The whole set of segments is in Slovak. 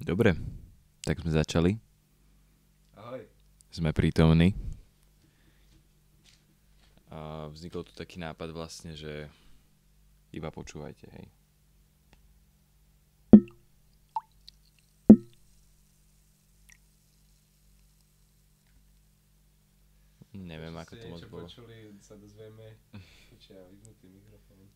Dobre, tak sme začali. Ahoj. Sme prítomní. A vznikol tu taký nápad vlastne, že iba počúvajte, hej. Neviem, ako to moc bolo. Počuli, sa dozvieme, či ja vypnutý mikrofón.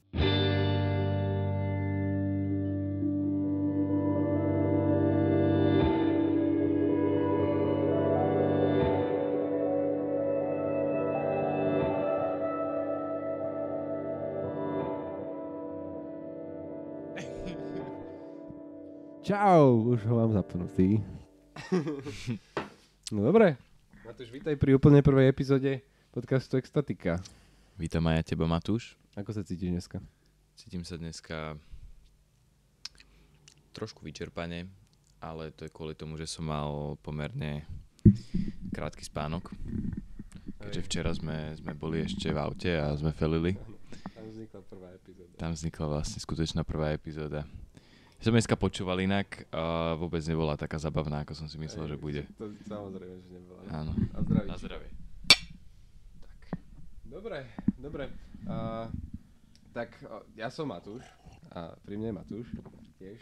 Čau, už ho mám zapnutý. No dobre, Matúš, vítaj pri úplne prvej epizóde podcastu Extatika. Vítam aj ja teba, Matúš. Ako sa cítiš dneska? Cítim sa dneska trošku vyčerpane, ale to je kvôli tomu, že som mal pomerne krátky spánok. Keďže včera sme boli ešte v aute a sme felili. Tam vznikla prvá epizóda. Tam vznikla vlastne skutočná prvá epizóda. Som dneska počúval inak a vôbec nebola taká zabavná, ako som si myslel, že bude. To samozrejme, že nebola. Áno. A zdraví. Na zdravie. Tak. Dobre. Tak ja som Matúš a pri mne je Matúš tiež.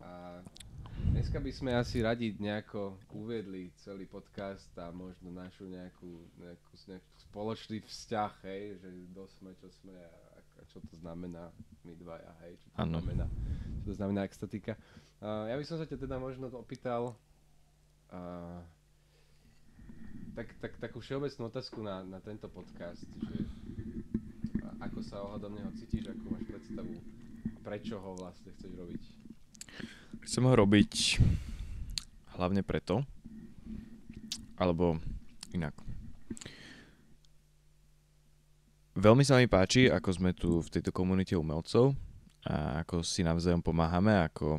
A dneska by sme asi radi nejako uviedli celý podcast a možno našu nejakú spoločný vzťah, hej, že kto sme, čo sme a čo to znamená my dvaja, hej, čo to znamená Extatika. Ja by som sa ťa teda možno opýtal takú všeobecnú otázku na tento podcast, že ako sa ohľadom neho cítiš, ako máš predstavu, prečo ho vlastne chceš robiť? Chcem ho robiť hlavne preto, alebo inak. Veľmi sa mi páči, ako sme tu v tejto komunite umelcov a ako si navzájom pomáhame, ako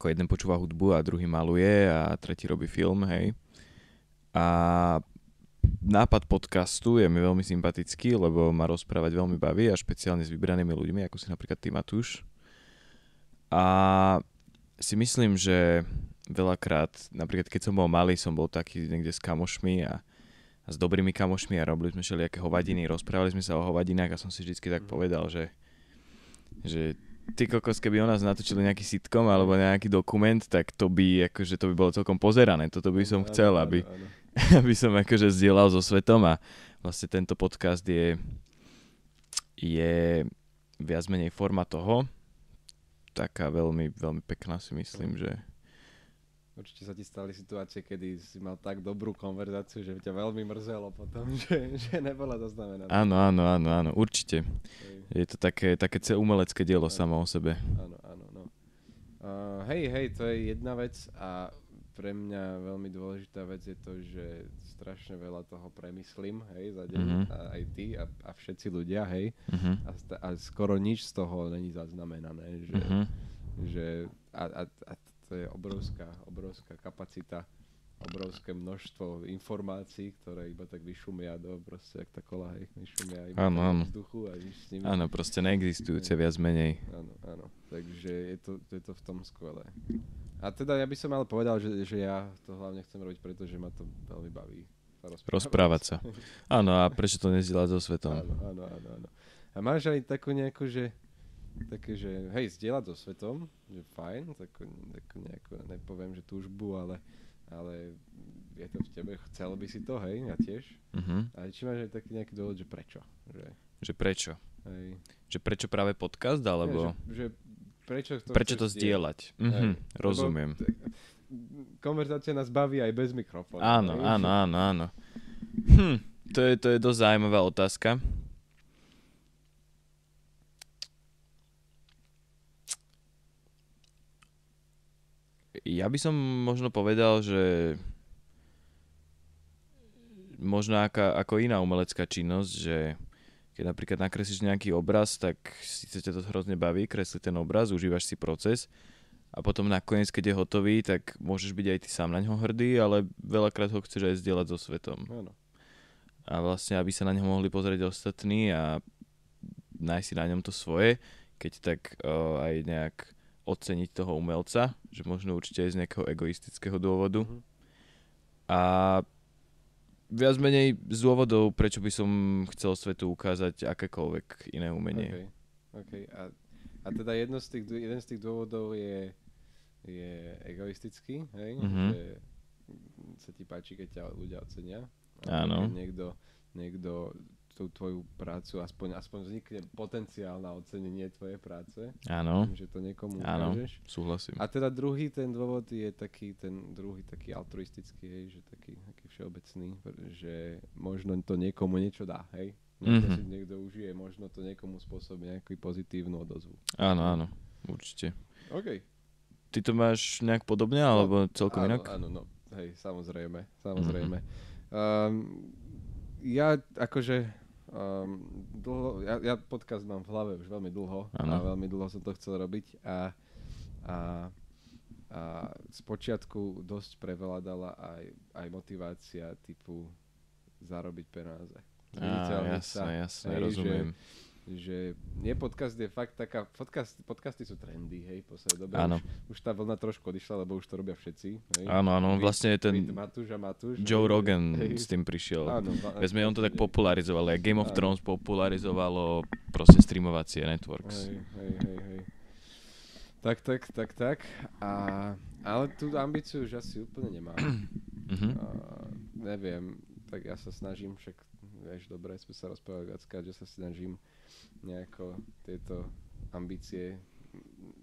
jeden počúva hudbu a druhý maluje a tretí robí film, hej. A nápad podcastu je mi veľmi sympatický, lebo ma rozprávať veľmi baví a špeciálne s vybranými ľuďmi, ako si napríklad ty, Matúš. A si myslím, že veľakrát, napríklad keď som bol malý, som bol taký niekde s kamošmi a s dobrými kamošmi a robili sme všelijaké hovadiny, rozprávali sme sa o hovadinách a som si vždycky tak povedal, že ty kokos, keby o nás natočili nejaký sitcom alebo nejaký dokument, tak to by bolo celkom pozerané. Toto by som chcel, aby som akože zdieľal so svetom a vlastne tento podcast je viac menej forma toho. Taká veľmi, veľmi pekná, si myslím, že... Určite sa ti stali situácie, kedy si mal tak dobrú konverzáciu, že ťa veľmi mrzelo potom, že nebola zaznamenaná. Áno, určite. Je to také umelecké dielo samo o sebe. Áno. Hej, to je jedna vec a pre mňa veľmi dôležitá vec je to, že strašne veľa toho premyslím, hej, za deň, a aj ty a všetci ľudia, hej, a skoro nič z toho není zaznamenané, že to je obrovská kapacita, obrovské množstvo informácií, ktoré iba tak vyšumia proste jak tá kola, hej, vyšumia iba do vzduchu a nič s nimi. Áno, proste neexistujúce viac menej. Áno, takže je to v tom skvelé. A teda ja by som ale povedal, že ja to hlavne chcem robiť, pretože ma to veľmi baví. Rozprávať sa. Áno, a prečo to nezdieľať so svetom? Áno. A máš aj takú nejakú, že hej, zdieľať so svetom, že fajn, takú nejakú, nepoviem, že túžbu, ale je to v tebe, chcel by si to, hej, ja tiež. Ale či máš aj taký nejaký dôvod, že prečo? Že prečo? Hej. Že prečo práve podcast, alebo... Že prečo to zdieľať? Rozumiem. Konverzácia nás baví aj bez mikrofónu. Áno. To je dosť zaujímavá otázka. Ja by som možno povedal, že možno ako iná umelecká činnosť, že keď napríklad nakreslíš nejaký obraz, tak síce ťa to hrozne baví, kresliť ten obraz, užívaš si proces a potom nakoniec, keď je hotový, tak môžeš byť aj ty sám na ňo hrdý, ale veľakrát ho chceš aj zdieľať so svetom. Áno. A vlastne, aby sa na ňo mohli pozrieť ostatní a nájsť si na ňom to svoje, keď tak aj nejak oceniť toho umelca, že možno určite aj z nejakého egoistického dôvodu. A viac menej z dôvodov, prečo by som chcel svetu ukázať akékoľvek iné umenie. Okay. A teda jeden z tých dôvodov je egoistický, hej? Že sa ti páči, keď ťa ľudia ocenia. Áno. Keď niekto tú tvoju prácu, aspoň vznikne potenciál na ocenenie tvojej práce. Áno. Že to niekomu áno, ukážeš. Súhlasím. A teda druhý ten dôvod je taký altruistický, hej, že taký všeobecný, že možno to niekomu niečo dá, hej. Si niekto užije, možno to niekomu spôsobí nejakú pozitívnu odozvu. Áno, určite. OK. Ty to máš nejak podobne, alebo celkom inak? Áno, hej, samozrejme. Ja akože ja podcast mám v hlave už veľmi dlho a veľmi dlho som to chcel robiť a spočiatku dosť prevládala aj motivácia typu zarobiť peniaze. Jasné, rozumiem. Že nie podcast je fakt taká, podcasty sú trendy, hej, po svojej dobe. Už tá vlna trošku odišla, lebo už to robia všetci. Hej. Áno, vlastne ten Matúš, Joe Rogan s tým prišiel. Vezme, on to tak popularizoval, aj Game of Thrones popularizovalo proste streamovacie networks. Hej. Tak. Ale tú ambíciu už asi úplne nemám. Neviem, tak ja sa snažím, však vieš, dobre, sme sa rozprávali viackrát, že sa snažím nejako tieto ambície,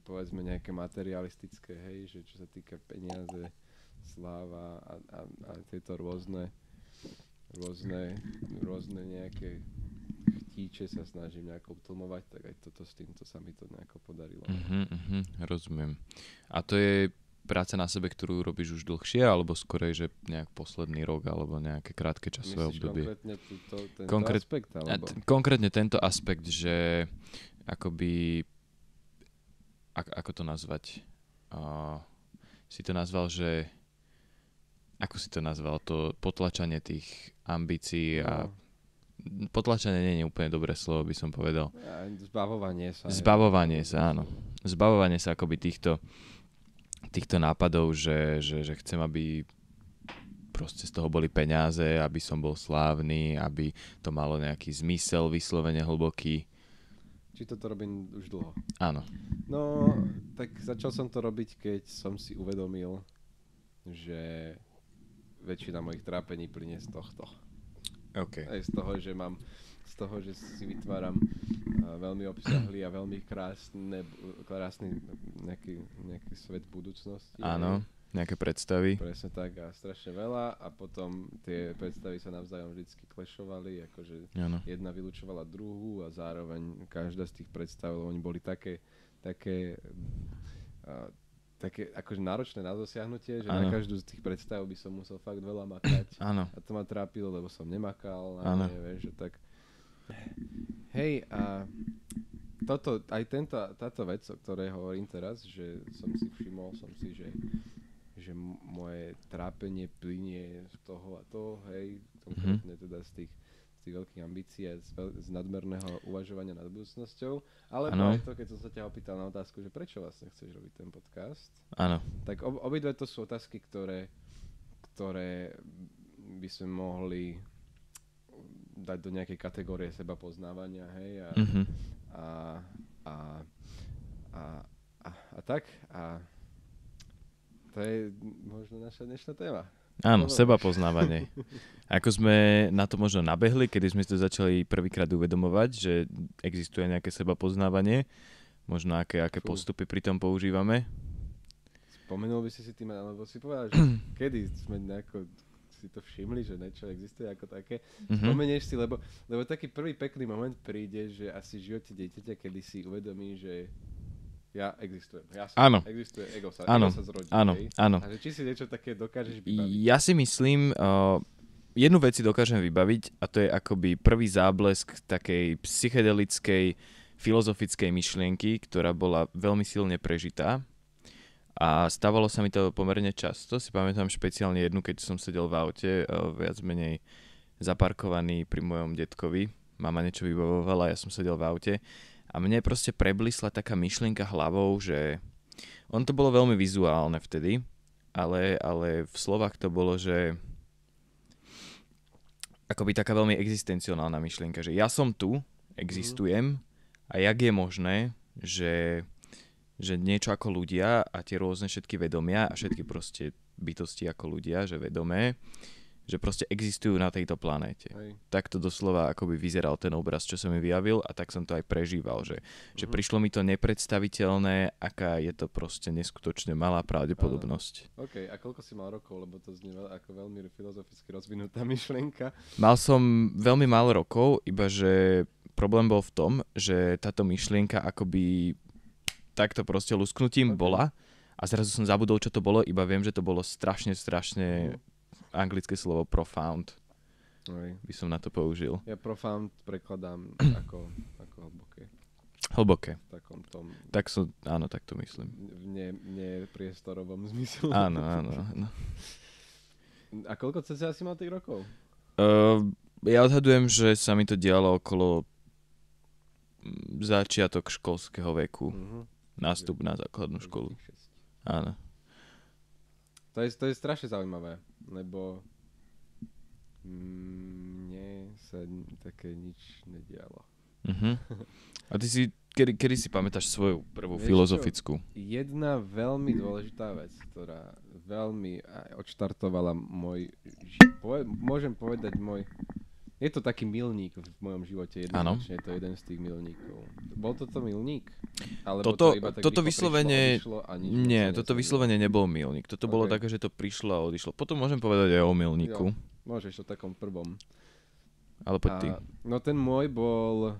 povedzme nejaké materialistické, hej, že čo sa týka peniaze, sláva a tieto rôzne nejaké chtíče sa snažím nejako utlmovať, tak aj toto s týmto sa mi to nejako podarilo. Rozumiem. A to je práca na sebe, ktorú robíš už dlhšie, alebo skorej, že nejak posledný rok, alebo nejaké krátke časové obdobie? Myslíš konkrétne tento aspekt? Alebo? Konkrétne tento aspekt, že akoby, ako to nazvať? Si to nazval, že ako si to nazval? To potlačanie tých ambícií a potlačanie nie je úplne dobré slovo, by som povedal. Zbavovanie sa, áno. Zbavovanie sa akoby týchto nápadov, že chcem, aby proste z toho boli peniaze, aby som bol slávny, aby to malo nejaký zmysel vyslovene hlboký. Či toto robím už dlho? Áno. No, tak začal som to robiť, keď som si uvedomil, že väčšina mojich trápení plynie z tohto. Okay. Aj z toho, že si vytváram veľmi obsiahlý a veľmi krásny nejaký svet budúcnosti. Áno, nejaké predstavy. Presne tak a strašne veľa a potom tie predstavy sa navzájom vždycky klešovali, akože jedna vylučovala druhú a zároveň každá z tých predstav, oni boli také akože náročné na dosiahnutie, že na každú z tých predstav by som musel fakt veľa makať. Áno. A to ma trápilo, lebo som nemakal a vieš, že tak. Hej, a táto vec, o ktorej hovorím teraz, že všimol som si, že moje trápenie plynie z toho a toho, hej, konkrétne teda z tých veľkých ambícií a z nadmerného uvažovania nad budúcnosťou, alebo aj to, keď som sa ťa opýtal na otázku, že prečo vlastne chceš robiť ten podcast. Áno. Tak obidve to sú otázky, ktoré by sme mohli dať do nejakej kategórie seba poznávania, hej, a tak. A to je možno naša dnešná téma. Áno, seba poznávanie. Ako sme na to možno nabehli, kedy sme to začali prvýkrát uvedomovať, že existuje nejaké seba poznávanie, možno aké postupy pri tom používame. Spomenul by si tým, alebo si povedal, že kedy sme nejako si to všimli, že niečo existuje ako také. Spomenieš si, lebo taký prvý pekný moment príde, že asi v živote dieťaťa, kedy si uvedomí, že ja existujem. Existuje, ego sa zrodí. Áno. A či si niečo také dokážeš vybaviť? Ja si myslím, jednu vec si dokážem vybaviť a to je akoby prvý záblesk takej psychedelickej, filozofickej myšlienky, ktorá bola veľmi silne prežitá. A stávalo sa mi to pomerne často. Si pamätám špeciálne jednu, keď som sedel v aute, viac menej zaparkovaný pri mojom detkovi. Mama niečo vybavovala, ja som sedel v aute. A mne proste preblisla taká myšlienka hlavou, že On to bolo veľmi vizuálne vtedy, ale v slovách to bolo, že akoby taká veľmi existenciálna myšlienka, že ja som tu, existujem a jak je možné, že niečo ako ľudia a tie rôzne všetky vedomia a všetky proste bytosti ako ľudia, že vedomé, že proste existujú na tejto planéte. Tak to doslova akoby vyzeral ten obraz, čo sa mi vyjavil a tak som to aj prežíval, že prišlo mi to nepredstaviteľné, aká je to proste neskutočne malá pravdepodobnosť. OK, a koľko si mal rokov, lebo to znie ako veľmi filozoficky rozvinutá myšlienka. Mal som veľmi málo rokov, iba že problém bol v tom, že táto myšlienka akoby takto proste lusknutím bola a zrazu som zabudol, čo to bolo, iba viem, že to bolo strašne anglické slovo profound. By som na to použil. Ja profound prekladám ako hlboké. Hlboké. V takom tom... Áno, tak to myslím. V priestorovom zmysle. Áno. A koľko cca si mal tých rokov? Ja odhadujem, že sa mi to dialo okolo začiatok školského veku. Nástup na základnú školu. Áno. To je strašne zaujímavé, lebo mne sa také nič nedialo. A ty si, kedy si pamätáš svoju prvú filozofickú? Jedna veľmi dôležitá vec, ktorá veľmi odštartovala môžem povedať je to taký milník v mojom živote, jednoznačne je to jeden z tých milníkov. Bol toto milník? Alebo to iba tak toto vyslovene, prišlo, odišlo a nič nie, toto vyslovene nebol milník. Toto bolo také, že to prišlo a odišlo. Potom môžem povedať aj o milníku. Jo, môžeš o takom prvom. Ale poď ty. No ten môj bol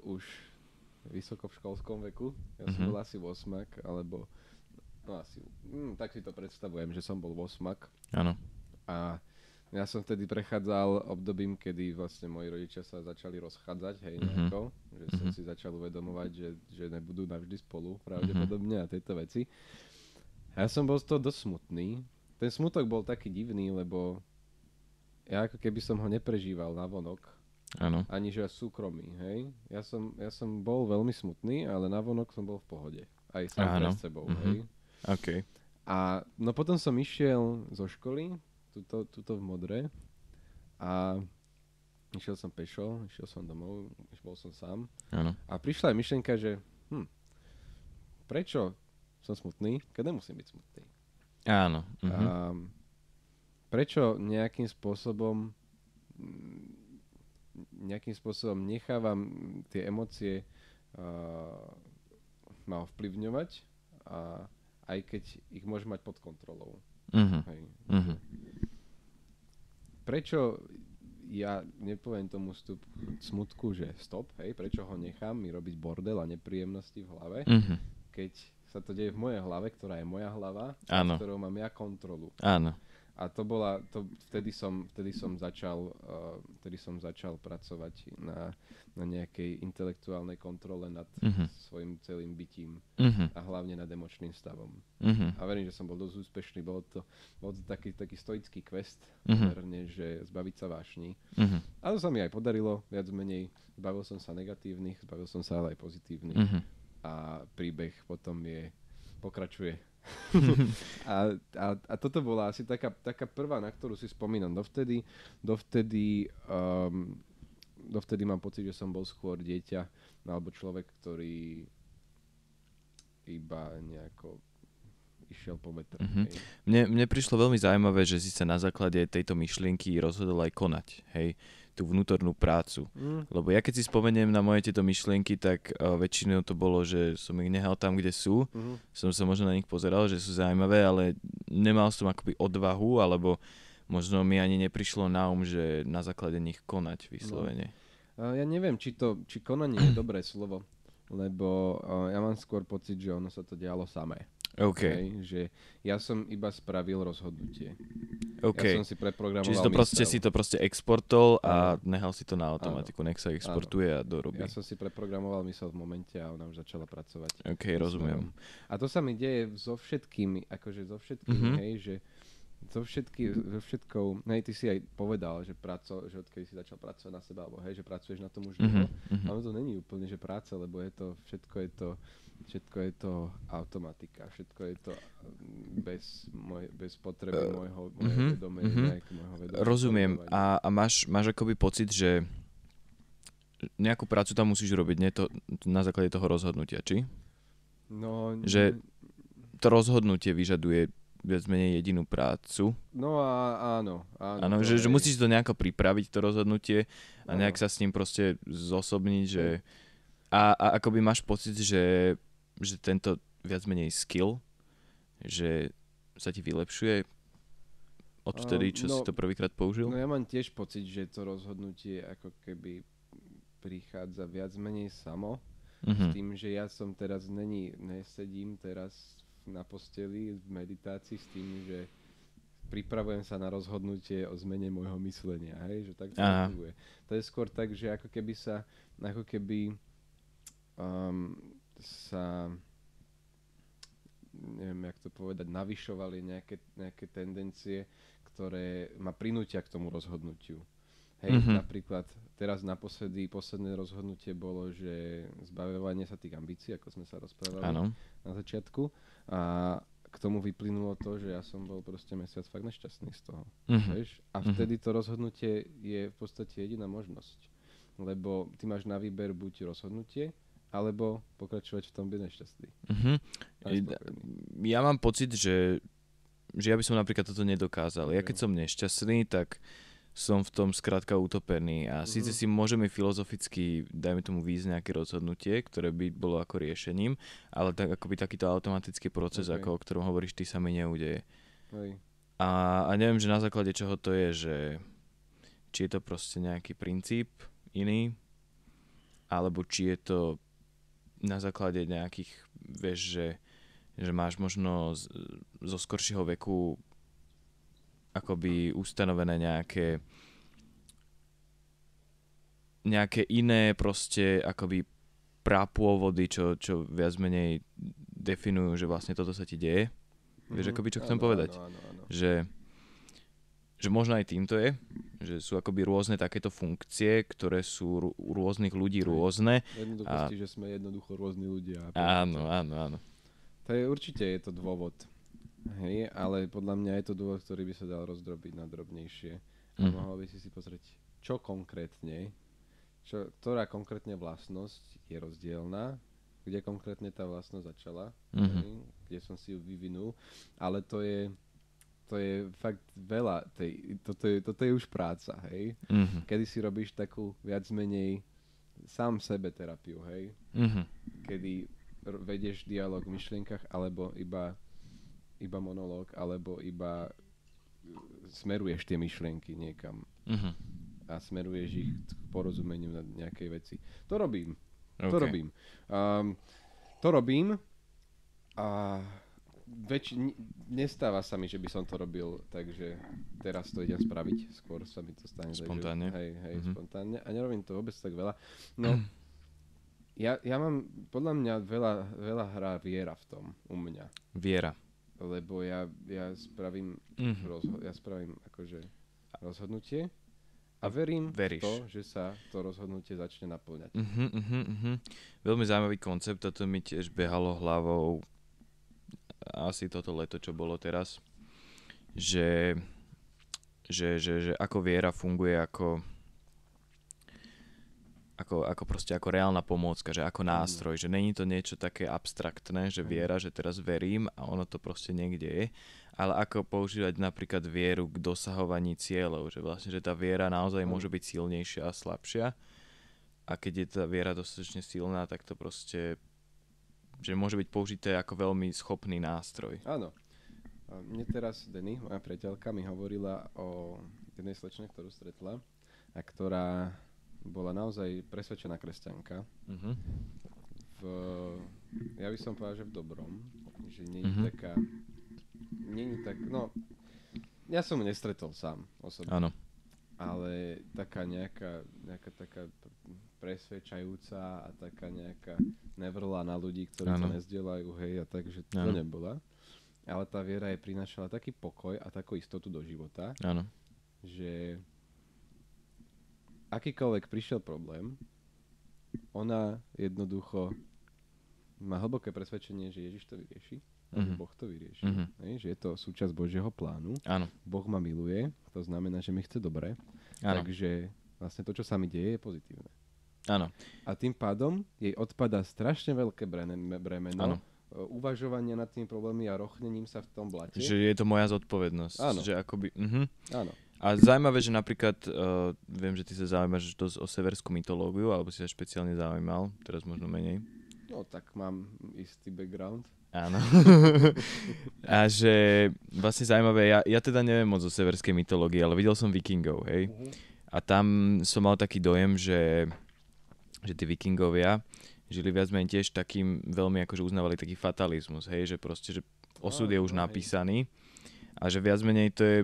už vysoko v školskom veku. Ja som bol asi 8, alebo tak si to predstavujem, že som bol 8. Áno. A ja som vtedy prechádzal obdobím, kedy vlastne moji rodičia sa začali rozchádzať, nejako, že som si začal uvedomovať, že nebudú navždy spolu, pravdepodobne a tieto veci. A ja som bol z toho dosť smutný. Ten smutok bol taký divný, lebo ja ako keby som ho neprežíval navonok. Áno. Ani že súkromí, hej. Ja som bol veľmi smutný, ale navonok som bol v pohode. Aj sám pred sebou, hej. OK. A no potom som išiel zo školy, tuto v Modre, a išiel som pešo, išiel som domov, bol som sám. Áno. A prišla aj myšlienka, že prečo som smutný, keď nemusím byť smutný. Áno. A prečo nejakým spôsobom nechávam tie emócie ma ovplyvňovať, aj keď ich môžem mať pod kontrolou. Prečo ja nepoviem tomu smutku, že stop, hej, prečo ho nechám mi robiť bordel a nepríjemnosti v hlave, keď sa to deje v mojej hlave, ktorá je moja hlava, s ktorou mám ja kontrolu. Áno. A vtedy som začal pracovať na nejakej intelektuálnej kontrole nad svojim celým bytím a hlavne nad emočným stavom. A verím, že som bol dosť úspešný. Bol to taký stoický quest, že zbaviť sa vášni. A to sa mi aj podarilo, viac menej. Zbavil som sa negatívnych, zbavil som sa ale aj pozitívnych. A príbeh potom pokračuje. a toto bola asi taká prvá, na ktorú si spomínam. Dovtedy mám pocit, že som bol skôr dieťa alebo človek, ktorý iba nejako išiel po vetre. Mne prišlo veľmi zaujímavé, že si sa na základe tejto myšlienky rozhodol aj konať, hej, tú vnútornú prácu. Lebo ja keď si spomeniem na moje tieto myšlienky, tak väčšinou to bolo, že som ich nehal tam, kde sú. Som sa možno na nich pozeral, že sú zaujímavé, ale nemal som akoby odvahu, alebo možno mi ani neprišlo na že na základe nich konať vyslovene. Ja neviem, či konanie je dobré slovo, lebo ja mám skôr pocit, že ono sa to dialo samé. OK. Že ja som iba spravil rozhodnutie. Okay. Ja som si preprogramoval Čiže si to proste exportol a nechal si to na automatiku. Nech sa exportuje a dorobí. Ja som si preprogramoval mysel v momente a ona už začala pracovať. OK, rozumiem. A to sa mi deje so všetkými, hej, že so všetkou, ty si aj povedal, že odkedy si začal pracovať na seba, alebo hej, že pracuješ na tom už dlho, ale to není úplne, že práca, lebo všetko je to automatika, všetko je to bez potreby môjho vedomia, môjho vedomia. Rozumiem. A máš akoby pocit, že nejakú prácu tam musíš robiť, nie to na základe toho rozhodnutia, či? No... Že to rozhodnutie vyžaduje viac menej jedinú prácu. No áno. Áno, že musíš to nejako pripraviť, to rozhodnutie a nejak sa s ním proste zosobniť, že... A akoby máš pocit, že tento viac menej skill, že sa ti vylepšuje odvtedy, čo si to prvýkrát použil? No ja mám tiež pocit, že to rozhodnutie ako keby prichádza viac menej samo. S tým, že ja som teraz nesedím teraz na posteli v meditácii s tým, že pripravujem sa na rozhodnutie o zmene môjho myslenia, hej, že tak to funguje. To je skôr tak, že ako keby sa neviem, jak to povedať, navyšovali nejaké tendencie, ktoré ma prinútia k tomu rozhodnutiu. Hej, napríklad teraz posledné rozhodnutie bolo, že zbavovanie sa tých ambícií, ako sme sa rozprávali na začiatku. A k tomu vyplynulo to, že ja som bol proste mesiac fakt nešťastný z toho. A vtedy to rozhodnutie je v podstate jediná možnosť. Lebo ty máš na výber buď rozhodnutie, alebo pokračovať v tom byť nešťastný. Ja mám pocit, že ja by som napríklad toto nedokázal. Ja keď som nešťastný, tak som v tom skrátka utopený a síce si môžeme filozoficky, dajme tomu, výjsť nejaké rozhodnutie, ktoré by bolo ako riešením, ale tak akoby takýto automatický proces, ako o ktorom hovoríš, ty sa mi neudeje. A neviem, že na základe čoho to je, že či je to proste nejaký princíp iný, alebo či je to na základe nejakých, vieš, že máš možno zo skoršieho veku akoby ustanovené nejaké iné proste akoby prapôvody, čo viac menej definujú, že vlastne toto sa ti deje. Vieš, akoby čo chcem povedať? Áno. Že možno aj týmto je, že sú akoby rôzne takéto funkcie, ktoré sú u rôznych ľudí rôzne. Jednoduchosti, že sme jednoducho rôzni ľudia. Áno. To je určite to dôvod. Hej, ale podľa mňa je to dôvod, ktorý by sa dal rozdrobiť na drobnejšie. A mohol by si pozrieť, čo konkrétne, ktorá konkrétne vlastnosť je rozdielna, kde konkrétne tá vlastnosť začala, hej, kde som si ju vyvinul, ale to je fakt veľa, toto je už práca, hej. Kedy si robíš takú viac menej sám sebe terapiu, hej. Kedy vedieš dialog v myšlienkach, alebo iba monológ, alebo iba smeruješ tie myšlienky niekam a smeruješ ich k porozumeniu na nejakej veci. To robím. To robím a nestáva sa mi, že by som to robil, takže teraz to idem spraviť. Skôr sa mi to stane. Spontánne. Hej, spontánne. A nerobím to vôbec tak veľa. No, ja mám, podľa mňa veľa hrá viera v tom u mňa. Viera. Lebo ja spravím akože rozhodnutie a verím v to, že sa to rozhodnutie začne naplňať. Veľmi zaujímavý koncept, toto mi tiež behalo hlavou asi toto leto, čo bolo teraz, že ako viera funguje ako proste ako reálna pomôcka, že ako nástroj, že není to niečo také abstraktné, že viera, že teraz verím a ono to proste niekde je, ale ako používať napríklad vieru k dosahovaní cieľov, že vlastne, že tá viera naozaj môže byť silnejšia a slabšia a keď je tá viera dostatočne silná, tak to proste, že môže byť použité ako veľmi schopný nástroj. Áno. Mne teraz Denny, moja priateľka, mi hovorila o jednej slečne, ktorú stretla a ktorá bola naozaj presvedčená kresťanka. Ja by som povedal, že v dobrom. Že nie je taká... No, ja som ju nestretol sám osobne. Áno. Ale taká nejaká taká presvedčajúca a taká nejaká nevrlá na ľudí, ktorí to nezdieľajú, hej, a takže to nebola. ale tá viera jej prinášala taký pokoj a takú istotu do života, Áno. že akýkoľvek prišiel problém, ona jednoducho má hlboké presvedčenie, že Ježiš to vyrieši, že Boh to vyrieši, že je to súčasť Božieho plánu. Áno. Boh ma miluje, to znamená, že mi chce dobre, takže vlastne to, čo sa mi deje, je pozitívne. Áno. A tým pádom jej odpadá strašne veľké bremeno uvažovania nad tými problémy a rochnením sa v tom blate. Že je to moja zodpovednosť. Áno. Že akoby, Áno. A zaujímavé, že napríklad, viem, že ty sa zaujímaš dosť o severskú mytológiu, alebo si sa špeciálne zaujímal, teraz možno menej. No, tak mám istý background. Áno. A že vlastne zaujímavé, ja teda neviem moc o severskej mytológii, ale videl som Vikingov, hej. A tam som mal taký dojem, že tí Vikingovia žili viac menej tiež takým, veľmi akože uznávali taký fatalizmus, hej, že proste, že osud je už napísaný a že viac menej to je,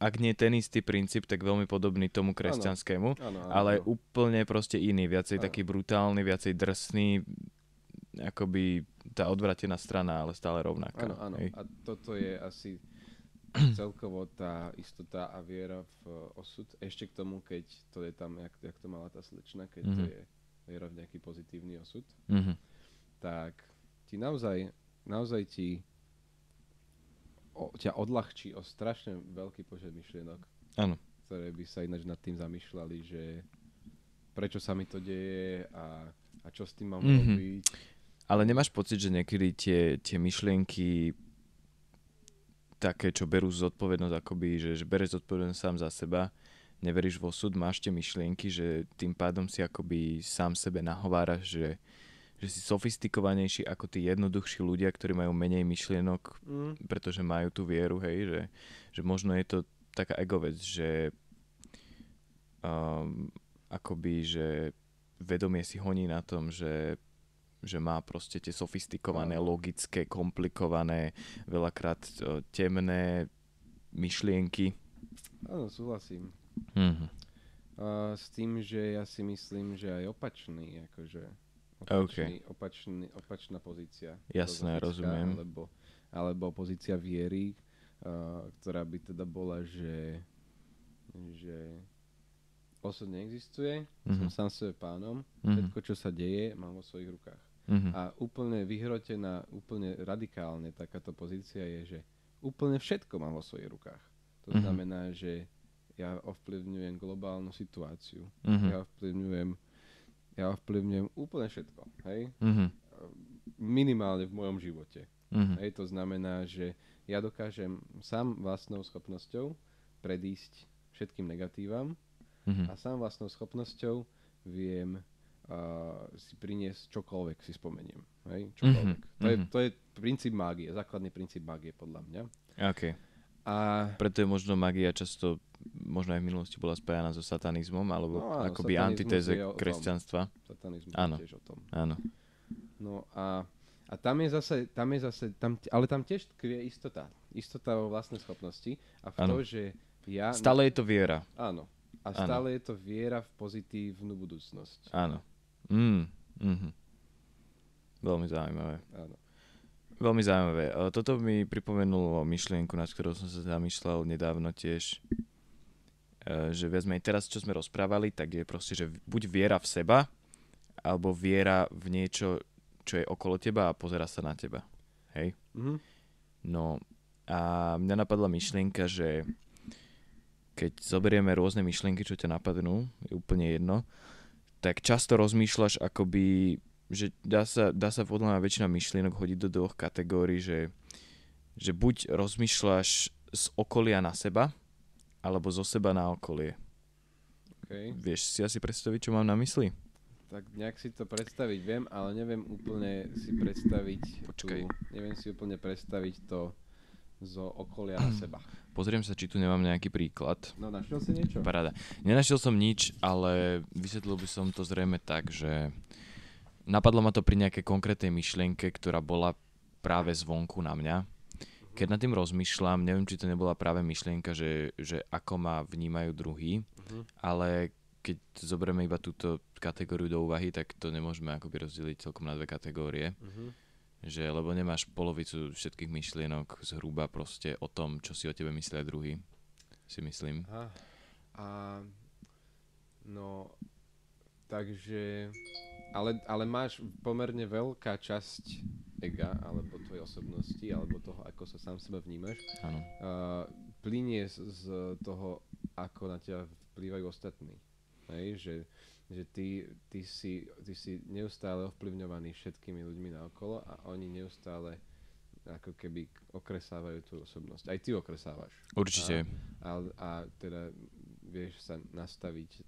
ak nie ten istý princíp, tak veľmi podobný tomu kresťanskému, ale úplne proste iný, viacej taký brutálny, viacej drsný, akoby tá odvratená strana, ale stále rovnaká. Áno. A toto je asi celkovo tá istota a viera v osud. Ešte k tomu, keď to je tam, jak to mala tá slečna, keď to je viera v nejaký pozitívny osud, tak ti naozaj ťa odľahčí o strašne veľký počet myšlienok, ktoré by sa ináč nad tým zamýšľali, že prečo sa mi to deje a čo s tým mám robiť. Ale nemáš pocit, že niekedy tie myšlienky také, čo berú zodpovednosť, akoby, že bereš zodpovednosť sám za seba, neveríš v osud, máš tie myšlienky, že tým pádom si akoby sám sebe nahováraš, že si sofistikovanejší ako tí jednoduchší ľudia, ktorí majú menej myšlienok, pretože majú tú vieru, hej, že možno je to taká egovec, že akoby, že vedomie si honí na tom, že má proste tie sofistikované, logické, komplikované, veľakrát temné myšlienky. Áno, súhlasím. S tým, že ja si myslím, že aj opačný, akože opačná pozícia. Jasné, rozumiem. Alebo pozícia viery, ktorá by teda bola, že osud neexistuje, som sám sebe pánom, všetko, čo sa deje, mám vo svojich rukách. A úplne vyhrotená, úplne radikálne takáto pozícia je, že úplne všetko mám vo svojich rukách. To znamená, že ja ovplyvňujem globálnu situáciu. Ja ovplyvňujem úplne všetko. Hej? Minimálne v mojom živote. Hej? To znamená, že ja dokážem sám vlastnou schopnosťou predísť všetkým negatívam a sám vlastnou schopnosťou viem si priniesť čokoľvek, si spomeniem. Hej? Čokoľvek. To je princíp mágie, základný princíp mágie podľa mňa. Okay. A preto je možno magia často, možno aj v minulosti bola spájana so satanizmom, alebo akoby antitéze kresťanstva. Satanizmus je tiež o tom. Áno. No a tam je zase, ale tam tiež tkvie istota vo vlastnej schopnosti a v to, že ja... Stále je to viera. Áno. A stále je to viera v pozitívnu budúcnosť. Áno. Veľmi zaujímavé. Áno. Veľmi zaujímavé. Toto mi pripomenulo myšlienku, nad ktorou som sa zamýšľal nedávno tiež. Že viac menej teraz, čo sme rozprávali, tak je proste, že buď viera v seba, alebo viera v niečo, čo je okolo teba a pozerá sa na teba. Hej? No a mňa napadla myšlienka, že keď zoberieme rôzne myšlienky, čo ťa napadnú, je úplne jedno, tak často rozmýšľaš akoby, že dá sa podľa mňa väčšina myšlienok hodiť do dvoch kategórií, že buď rozmýšľaš z okolia na seba, alebo zo seba na okolie. Okay. Vieš si asi predstaviť, čo mám na mysli? Tak nejak si to predstaviť viem, ale neviem úplne si predstaviť neviem si úplne predstaviť to zo okolia na seba. Pozriem sa, či tu nemám nejaký príklad. No, našiel si niečo? Paráda. Nenašiel som nič, ale vysvetlil by som to zrejme tak, že napadlo ma to pri nejakej konkrétnej myšlienke, ktorá bola práve zvonku na mňa. Keď nad tým rozmýšľam, neviem, či to nebola práve myšlienka, že ako ma vnímajú druhí, ale keď zoberieme iba túto kategóriu do úvahy, tak to nemôžeme akoby rozdeliť celkom na dve kategórie. že lebo nemáš polovicu všetkých myšlienok zhruba proste o tom, čo si o tebe myslia druhý, si myslím. Aha. A no, takže, ale máš pomerne veľká časť ega, alebo tvojej osobnosti, alebo toho, ako sa sám seba vnímaš. Áno. Plynie z toho, ako na teba vplývajú ostatní. Hej, že ty si neustále ovplyvňovaný všetkými ľuďmi naokolo a oni neustále ako keby okresávajú tú osobnosť. Aj ty okresávaš. Určite. A teda vieš sa nastaviť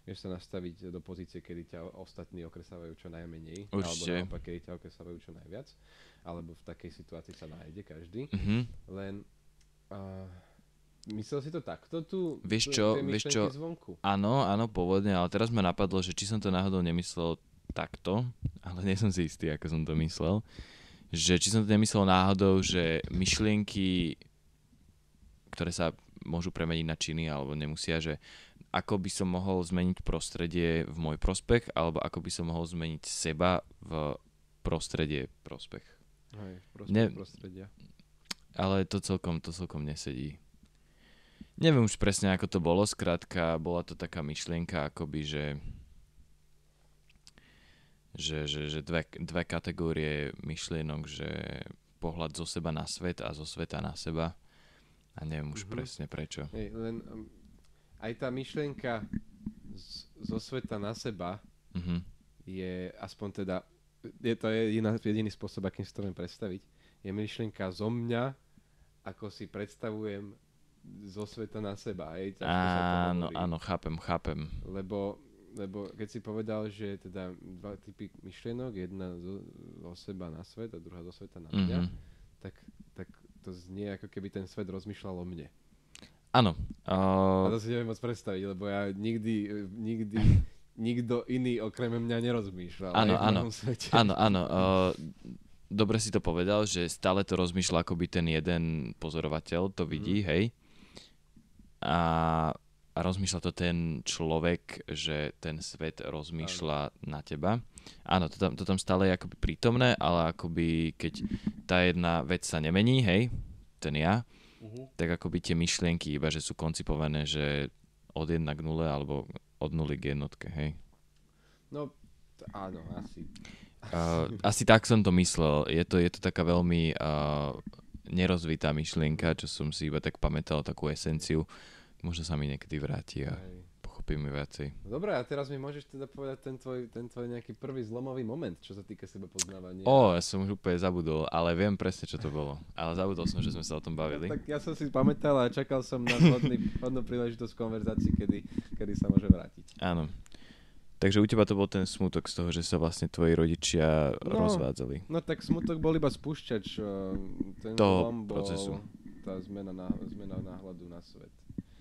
vieš sa nastaviť do pozície, kedy ťa ostatní okresávajú čo najmenej. Určite. Alebo naopak, kedy ťa okresávajú čo najviac. Alebo v takej situácii sa nájde každý. Len myslel si to takto tu? Vieš čo? Zvonku? Áno, pôvodne, ale teraz ma napadlo, že či som to náhodou nemyslel takto, ale nie som si istý, ako som to myslel. Že či som to nemyslel náhodou, že myšlienky, ktoré sa môžu premeniť na činy, alebo nemusia, že ako by som mohol zmeniť prostredie v môj prospech, alebo ako by som mohol zmeniť seba v prostredie prospech. Hej, prostredia. Ale to celkom nesedí. Neviem už presne, ako to bolo, skrátka, bola to taká myšlienka, akoby, že dve kategórie myšlienok, že pohľad zo seba na svet a zo sveta na seba. A neviem už presne prečo. Len aj tá myšlienka zo sveta na seba je aspoň teda, to je jediný spôsob, akým si to viem predstaviť, je myšlienka zo mňa, ako si predstavujem zo sveta na seba. Áno, chápem. Lebo keď si povedal, že teda dva typy myšlienok, jedna zo seba na svet a druhá zo sveta na mňa, tak to znie, ako keby ten svet rozmýšľal o mne. Áno. A to si neviem moc predstaviť, lebo ja nikdy nikto iný okrem mňa nerozmýšľal. Áno. Dobre si to povedal, že stále to rozmýšľa akoby ten jeden pozorovateľ, to vidí, hej. A rozmýšľa to ten človek, že ten svet rozmýšľa na teba. Áno, to tam stále je akoby prítomné, ale akoby keď tá jedna vec sa nemení, hej, ten ja, tak akoby tie myšlienky iba, že sú koncipované, že od 1 k 0 alebo od 0 k jednotke, hej. No, áno, asi. Asi tak som to myslel. Je to taká veľmi nerozvitá myšlienka, čo som si iba tak pamätal, takú esenciu. Možno sa mi niekedy vráti a pochopím viacej. Dobre, a teraz mi môžeš teda povedať ten tvoj nejaký prvý zlomový moment, čo sa týka seba poznávania. Ja som už úplne zabudol, ale viem presne, čo to bolo. Ale zabudol som, že sme sa o tom bavili. Tak ja som si pamätal a čakal som na hodnú príležitosť konverzácii, kedy sa môže vrátiť. Áno. Takže u teba to bol ten smutok z toho, že sa vlastne tvoji rodičia rozvádzali. No tak smutok bol iba spúšťač. Ten toho bol procesu. Tá zmena náhľadu na svet.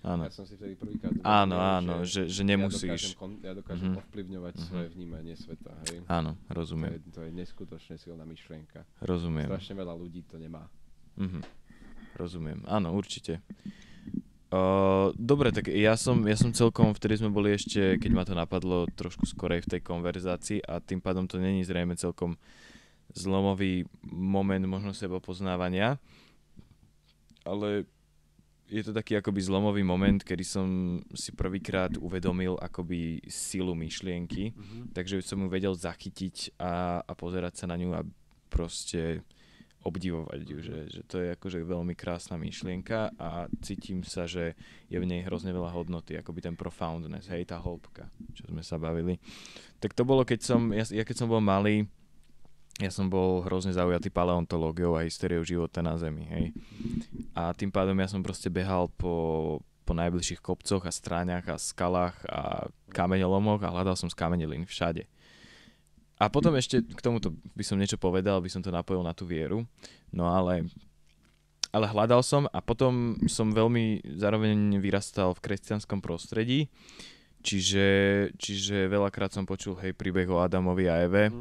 Áno. Ja som si vtedy prvýkrát Áno, že nemusíš. Ja dokážem ovplyvňovať svoje vnímanie sveta. Hej. Áno, rozumiem. To je neskutočne silná myšlienka. Rozumiem. Strašne veľa ľudí to nemá. Rozumiem, áno, určite. Dobre, tak ja som celkom, vtedy sme boli ešte, keď ma to napadlo trošku skorej v tej konverzácii a tým pádom to není zrejme celkom zlomový moment možno sebapoznávania, ale je to taký akoby zlomový moment, kedy som si prvýkrát uvedomil akoby silu myšlienky, takže som ju vedel zachytiť a pozerať sa na ňu a proste obdivovať ju, že to je akože veľmi krásna myšlienka a cítim sa, že je v nej hrozne veľa hodnoty, akoby ten profoundness, hej, tá hĺbka, čo sme sa bavili. Tak to bolo, keď som bol malý, ja som bol hrozne zaujatý paleontológiou a hysteriou života na Zemi, hej. A tým pádom ja som proste behal po najbližších kopcoch a stráňach a skalách a kameňolomoch a hľadal som skameneliny všade. A potom ešte k tomuto by som niečo povedal, by som to napojil na tú vieru. No ale hľadal som a potom som veľmi zároveň vyrastal v kresťanskom prostredí, čiže veľakrát som počul, hej, príbeh o Adamovi a Eve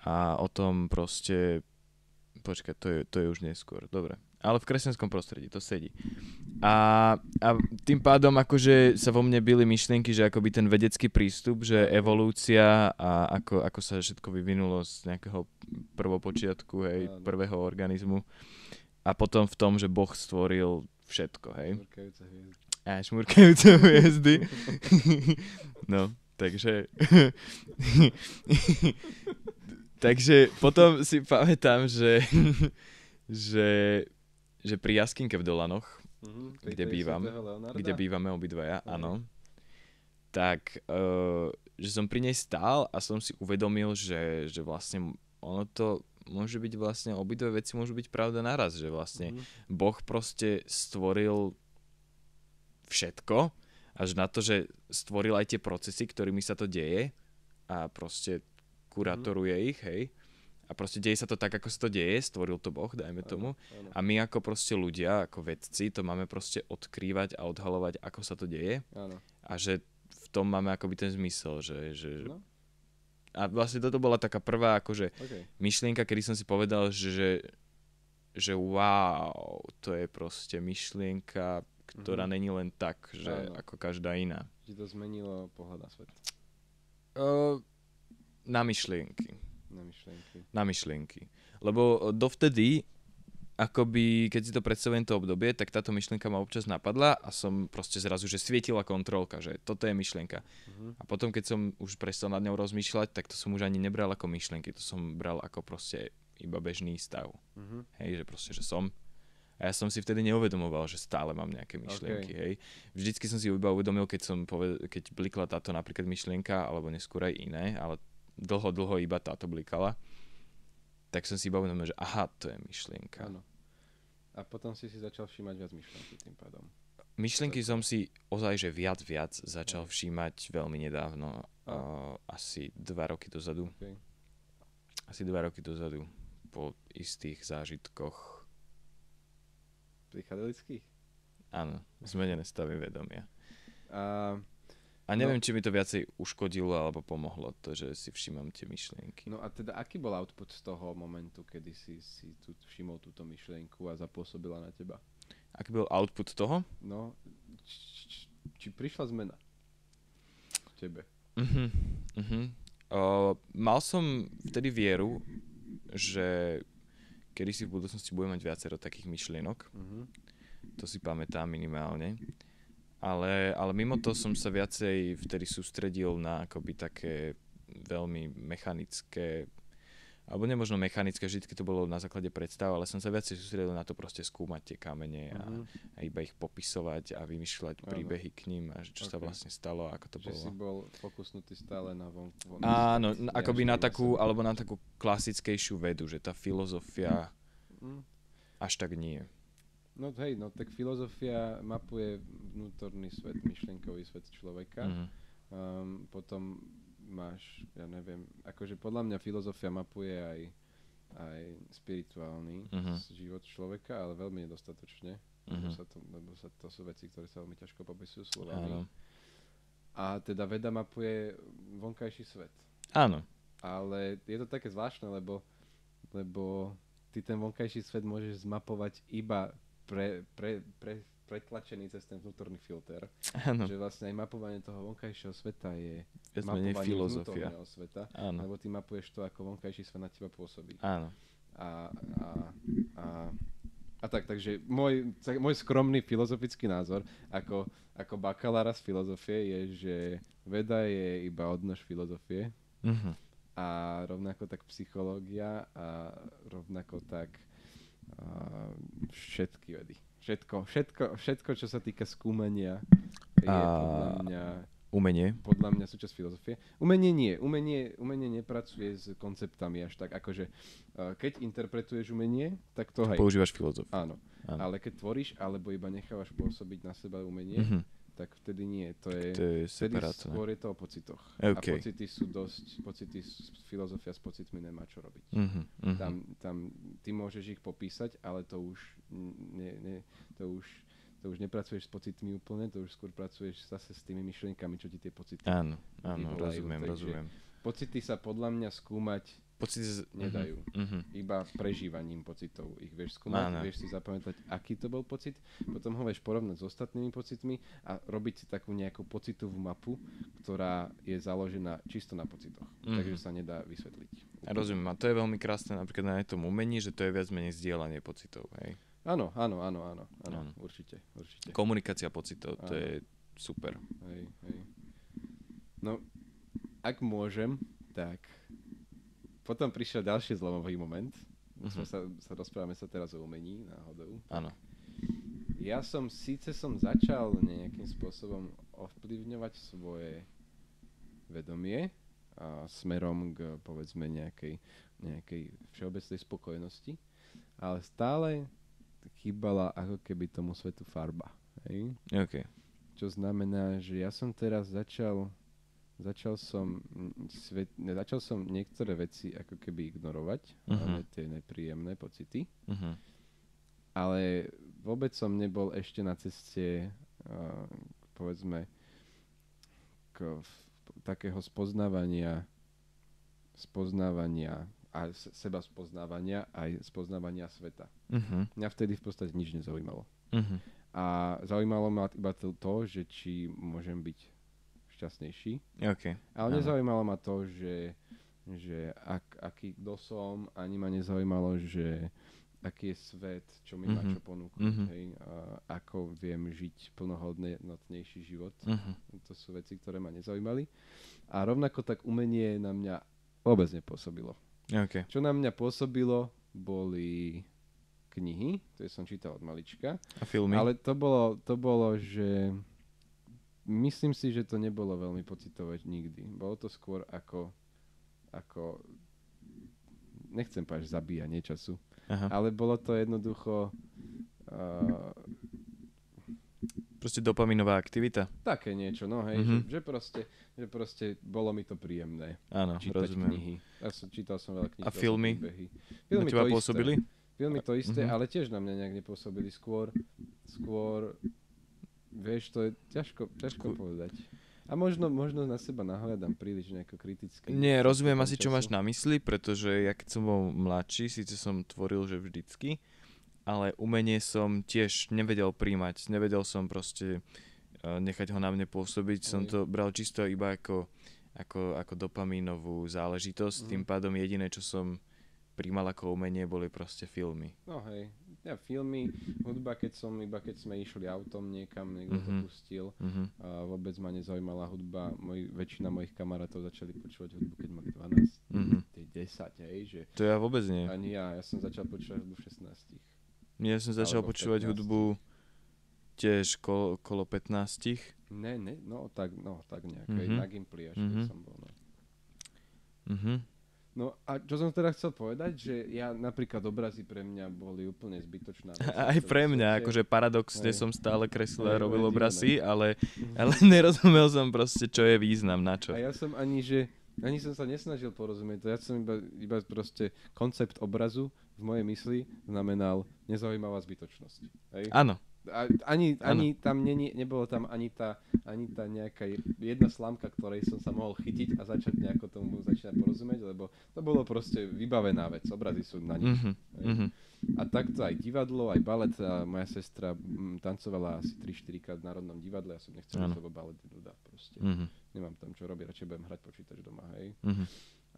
a o tom proste, počkaj, to je už neskôr, dobre. Ale v kresťanskom prostredí to sedí. A tým pádom akože sa vo mne byli myšlienky, že akoby ten vedecký prístup, že evolúcia a ako sa všetko vyvinulo z nejakého prvopočiatku, hej, prvého organizmu. A potom v tom, že Boh stvoril všetko, hej. Šmurkajúce hviezdy. No, takže... takže potom si pamätám, že pri jaskinke v Dolanoch, kde bývame obidvaja, áno, tak, že som pri nej stál a som si uvedomil, že vlastne ono to môže byť vlastne, obidve veci môžu byť pravda naraz, že vlastne Boh proste stvoril všetko, až na to, že stvoril aj tie procesy, ktorými sa to deje a proste kuratoruje ich, hej. A proste deje sa to tak, ako sa to deje, stvoril to Boh, dajme tomu. Áno. A my ako proste ľudia, ako vedci, to máme proste odkrývať a odhalovať, ako sa to deje. Áno. A že v tom máme akoby ten zmysel, že... No. A vlastne toto bola taká prvá akože myšlienka, kedy som si povedal, že wow, to je proste myšlienka, ktorá není len tak, že ako každá iná. Či to zmenilo pohľad na svet? Na myšlienky. Na myšlienky. Lebo dovtedy, akoby, keď si to predstavujem to obdobie, tak táto myšlienka ma občas napadla a som proste zrazu, že svietila kontrolka, že toto je myšlienka. A potom, keď som už prestal nad ňou rozmýšľať, tak to som už ani nebral ako myšlienky, to som bral ako proste iba bežný stav. Hej, že proste, že som. A ja som si vtedy neuvedomoval, že stále mám nejaké myšlienky, hej. Vždycky som si iba uvedomil, keď blikla táto napríklad myšlienka, alebo neskôr aj iné, ale dlho iba táto blikala, tak som si iba uvedomil, že aha, to je myšlienka. Áno. A potom si začal všímať viac myšlienky tým pádom. Myšlienky som si ozaj, že viac začal všímať veľmi nedávno, asi 2 roky dozadu. Asi 2 roky dozadu, po istých zážitkoch. Psychedelických? Áno, zmenené stavy vedomia. A neviem, či mi to viacej uškodilo alebo pomohlo to, že si všímam tie myšlienky. No a teda aký bol output z toho momentu, kedy si tu všimol túto myšlienku a zapôsobila na teba? Aký bol output toho? No, či prišla zmena v tebe? Mal som vtedy vieru, že kedysi v budúcnosti budem mať viacero takých myšlienok. To si pamätám minimálne. Ale mimo to som sa viacej vtedy sústredil na akoby také veľmi mechanické, alebo nemožno mechanické, vždy to bolo na základe predstav, ale som sa viacej sústredil na to proste skúmať tie kamene a iba ich popisovať a vymýšľať príbehy k ním a čo sa vlastne stalo, ako to bolo. Že si bol fokusnutý stále na Áno, akoby na takú, alebo na takú klasickejšiu vedu, že tá filozofia až tak nie. No hej, no tak filozofia mapuje vnútorný svet, myšlienkový svet človeka. Potom máš, ja neviem, akože podľa mňa filozofia mapuje aj spirituálny život človeka, ale veľmi nedostatočne, lebo to sú veci, ktoré sa veľmi ťažko popisujú slovami. A teda veda mapuje vonkajší svet. Áno. Ale je to také zvláštne, lebo ty ten vonkajší svet môžeš zmapovať iba pretlačený cez ten vnútorný filter. Áno. Že vlastne aj mapovanie toho vonkajšieho sveta je mapovanie filozofia vnútorného sveta. Áno. Lebo ty mapuješ to, ako vonkajší svet na teba pôsobí. Áno. A takže môj skromný filozofický názor ako bakalára z filozofie je, že veda je iba odnož filozofie. A rovnako tak psychológia a rovnako tak všetky vedy. Všetko, čo sa týka skúmania, je podľa mňa umenie. Podľa mňa súčasť filozofie. Umenie nie. Umenie nepracuje s konceptami až tak. Akože, keď interpretuješ umenie, tak to hej. Používaš filozofiu. Áno. Ale keď tvoríš, alebo iba nechávaš pôsobiť na seba umenie, tak vtedy nie. To je separátne. Skôr je to o pocitoch. Okay. A pocity filozofia s pocitmi nemá čo robiť. Tam ty môžeš ich popísať, ale to už nepracuješ s pocitmi úplne, to už skôr pracuješ zase s tými myšlienkami, čo ti tie pocity Áno, rozumiem. Pocity sa podľa mňa skúmať Pocity nedajú. Iba prežívaním pocitov ich vieš skúmať, vieš si zapamätať, aký to bol pocit, potom ho vieš porovnať s ostatnými pocitmi a robiť si takú nejakú pocitovú mapu, ktorá je založená čisto na pocitoch. Takže sa nedá vysvetliť. Ja rozumiem, a to je veľmi krásne napríklad na tom umení, že to je viac menej zdieľanie pocitov, hej? Áno, určite. Komunikácia pocitov, to je super. Hej. No, ak môžem, tak potom prišiel ďalší zlomový moment. Rozprávame sa teraz o umení náhodou. Áno. Ja som začal nejakým spôsobom ovplyvňovať svoje vedomie a smerom k, povedzme, nejakej všeobecnej spokojnosti, ale stále chýbala ako keby tomu svetu farba. Hej? Okay. Čo znamená, že ja som teraz začal som niektoré veci ako keby ignorovať, hlavne tie nepríjemné pocity, ale vôbec som nebol ešte na ceste, povedzme, takého spoznávania a seba spoznávania aj spoznávania sveta. Mňa vtedy v podstate nič nezaujímalo. A zaujímalo ma iba to, že či môžem byť šťastnejší. Okay. Ale nezaujímalo ma to, že aký kto som, ani ma nezaujímalo, že aký je svet, čo mi má čo ponúknuť, hej, a ako viem žiť plnohodnotnejší život. To sú veci, ktoré ma nezaujímali. A rovnako tak umenie na mňa vôbec nepôsobilo. Okay. Čo na mňa pôsobilo, boli knihy, ktoré som čítal od malička. A filmy? Ale to bolo, že myslím si, že to nebolo veľmi pocitové nikdy. Bolo to skôr ako nechcem povedať zabíjanie času, ale bolo to jednoducho proste dopaminová aktivita. Také niečo, no hej, že proste bolo mi to príjemné. Áno, čítať rozumiem. Knihy. Čítal som veľa kníh. A filmy? Filmy teba to pôsobili? Filmy to isté, ale tiež na mňa nejak nepôsobili. Skôr, vieš, to je ťažko povedať. A možno na seba nahľadám príliš nejako kriticky. Nie, rozumiem asi, čo máš na mysli, pretože ja keď som bol mladší, síce som tvoril, že vždycky, ale umenie som tiež nevedel príjmať. Nevedel som proste nechať ho na mne pôsobiť. Som to bral čisto iba ako dopamínovú záležitosť. Tým pádom jediné, čo som príjmal ako umenie, boli proste filmy. No hej, ja filmy, hudba, keď sme išli autom niekam, niekto to pustil. A vôbec ma nezaujímala hudba. Väčšina mojich kamarátov začali počúvať hudbu, keď mali 12, 10, hej, že... To ja vôbec nie. Ani ja som začal počúvať hudbu v 16. Ja som začal počúvať 15. hudbu tiež kolo 15. Ne, no tak nejak, na Gimply až keď som bol, no. No a čo som teda chcel povedať, že ja napríklad obrazy pre mňa boli úplne zbytočná vec. Aj pre mňa, akože paradoxne som stále kreslil a robil obrazy, ale nerozumel som proste, čo je význam, na čo. A ja som ani som sa nesnažil porozumieť to, ja som iba proste koncept obrazu v mojej mysli znamenal nezaujímavá zbytočnosť. Hej? Áno. Ani tam nebolo tam ani tá nejaká jedna slámka, ktorej som sa mohol chytiť a začať nejako tomu začínať porozumieť, lebo to bolo proste vybavená vec, obrazy sú na nič. A takto aj divadlo, aj balet. A moja sestra tancovala asi 3-4 krát v Národnom divadle, ja som nechcel, lebo balet je nuda proste. Nemám tam čo robiť, radšej budem hrať počítač doma, hej.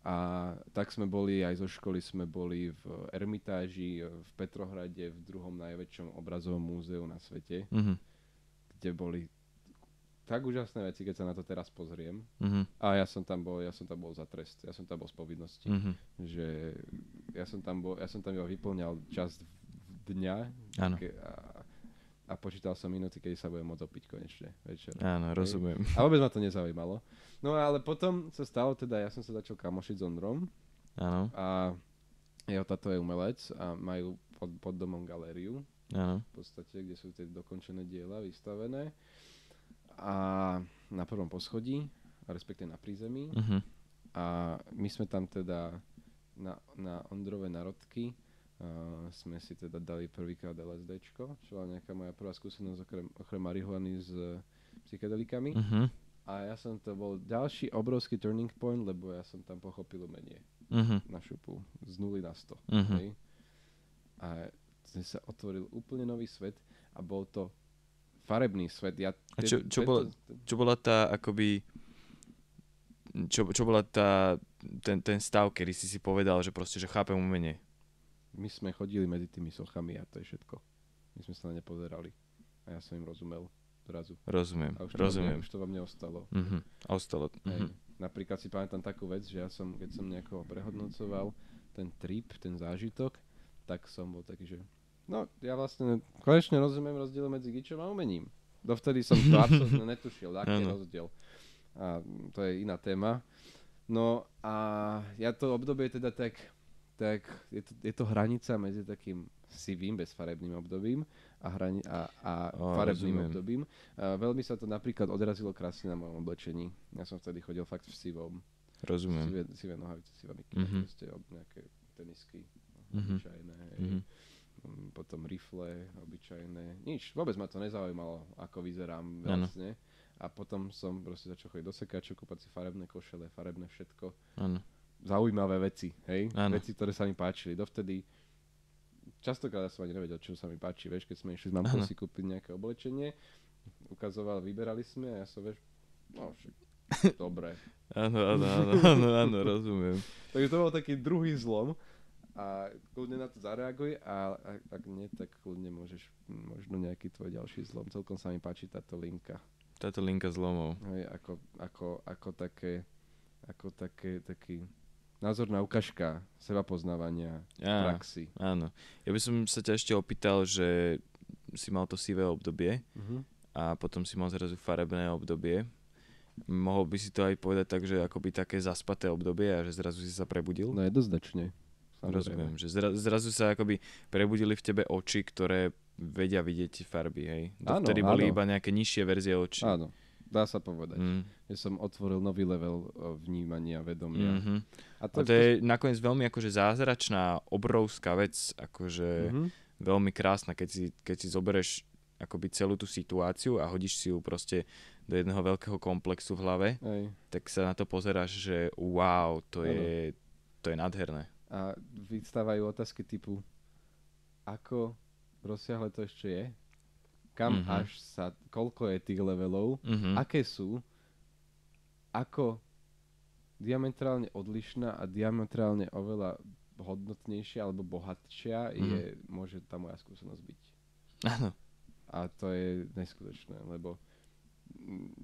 A tak sme boli, aj zo školy sme boli v Ermitáži v Petrohrade, v druhom najväčšom obrazovom múzeu na svete, kde boli tak úžasné veci, keď sa na to teraz pozriem. A ja som tam bol za trest, ja som tam bol z povinnosti, že ja som tam iba vyplňal časť dňa a počítal som minúty, kedy sa budem môcť opiť konečne večer. Áno, rozumiem. A vôbec ma to nezaujímalo. No ale potom sa stalo teda, ja som sa začal kamošiť s Ondrom. Áno. A jeho tato je umelec a majú pod domom galériu. Áno. V podstate, kde sú tie dokončené diela vystavené. A na prvom poschodí, respektíve na prízemí. A my sme tam teda na Ondrove narodky sme si teda dali prvýkrát LSDčko, čo bola nejaká moja prvá skúsenosť okrem marihuany s psychedelikami. A to bol ďalší obrovský turning point, lebo ja som tam pochopil umenie. na šupu. Z 0 na 100. Hej? A sa otvoril úplne nový svet a bol to farebný svet. Čo bola tá akoby... Čo bola ten stav, kedy si povedal, že proste, že chápem umenie? My sme chodili medzi tými sochami a to je všetko. My sme sa na ne pozerali. A ja som im rozumel zrazu. Rozumiem. Už to vo mne ostalo. A ostalo. Hej. Napríklad si pamätám takú vec, že keď som niekoho prehodnocoval, ten trip, ten zážitok, tak som bol taký, že ja vlastne konečne rozumiem rozdiel medzi gičom a umením. Dovtedy som to absolútne netušil, aký je rozdiel. A to je iná téma. No a ja to obdobie teda tak je to hranica medzi takým sivým, bezfarebným obdobím a farebným obdobím. Veľmi sa to napríklad odrazilo krásne na mojom oblečení. Ja som vtedy chodil fakt v sivom. Rozumiem. Sivé nohavice, sivé miky, nejaké tenisky obyčajné. Potom rifle obyčajné. Nič, vôbec ma to nezaujímalo, ako vyzerám vlastne. A potom som proste začal chodiť do sekáčov, kúpať si farebné košele, farebné všetko. Áno. Zaujímavé veci, hej? Ano. Veci, ktoré sa mi páčili. Dovtedy, častokrát som ani nevedel, čo sa mi páči, vieš, keď sme išli s mamkou si kúpiť nejaké oblečenie, vyberali sme a ja som, vieš, dobre. Áno, rozumiem. Takže to bol taký druhý zlom a kľudne na to zareaguj a ak nie, tak kľudne môžeš možno nejaký tvoj ďalší zlom. Celkom sa mi páči táto linka. Táto linka zlomov. Hej, ako taký názorná ukážka seba poznávania praxi. Áno. Ja by som sa ťa ešte opýtal, že si mal to sivé obdobie a potom si mal zrazu farebné obdobie. Mohol by si to aj povedať tak, že akoby také zaspaté obdobie a že zrazu si sa prebudil? No jednoznačne. Rozumiem, že zrazu sa akoby prebudili v tebe oči, ktoré vedia vidieť farby, hej? Vtedy boli iba nejaké nižšie verzie očí. Áno, dá sa povedať. Ja som otvoril nový level vnímania, vedomia. A to je nakoniec veľmi akože zázračná, obrovská vec, akože veľmi krásna, keď si zoberieš akoby celú tú situáciu a hodíš si ju proste do jedného veľkého komplexu v hlave, tak sa na to pozeráš, že wow, to je nádherné. A vystávajú otázky typu, ako rozsiahle to ešte je, kam až sa, koľko je tých levelov, aké sú, ako diametrálne odlišná a diametrálne oveľa hodnotnejšia alebo bohatšia môže tá moja skúsenosť byť. Áno. A to je neskutočné, lebo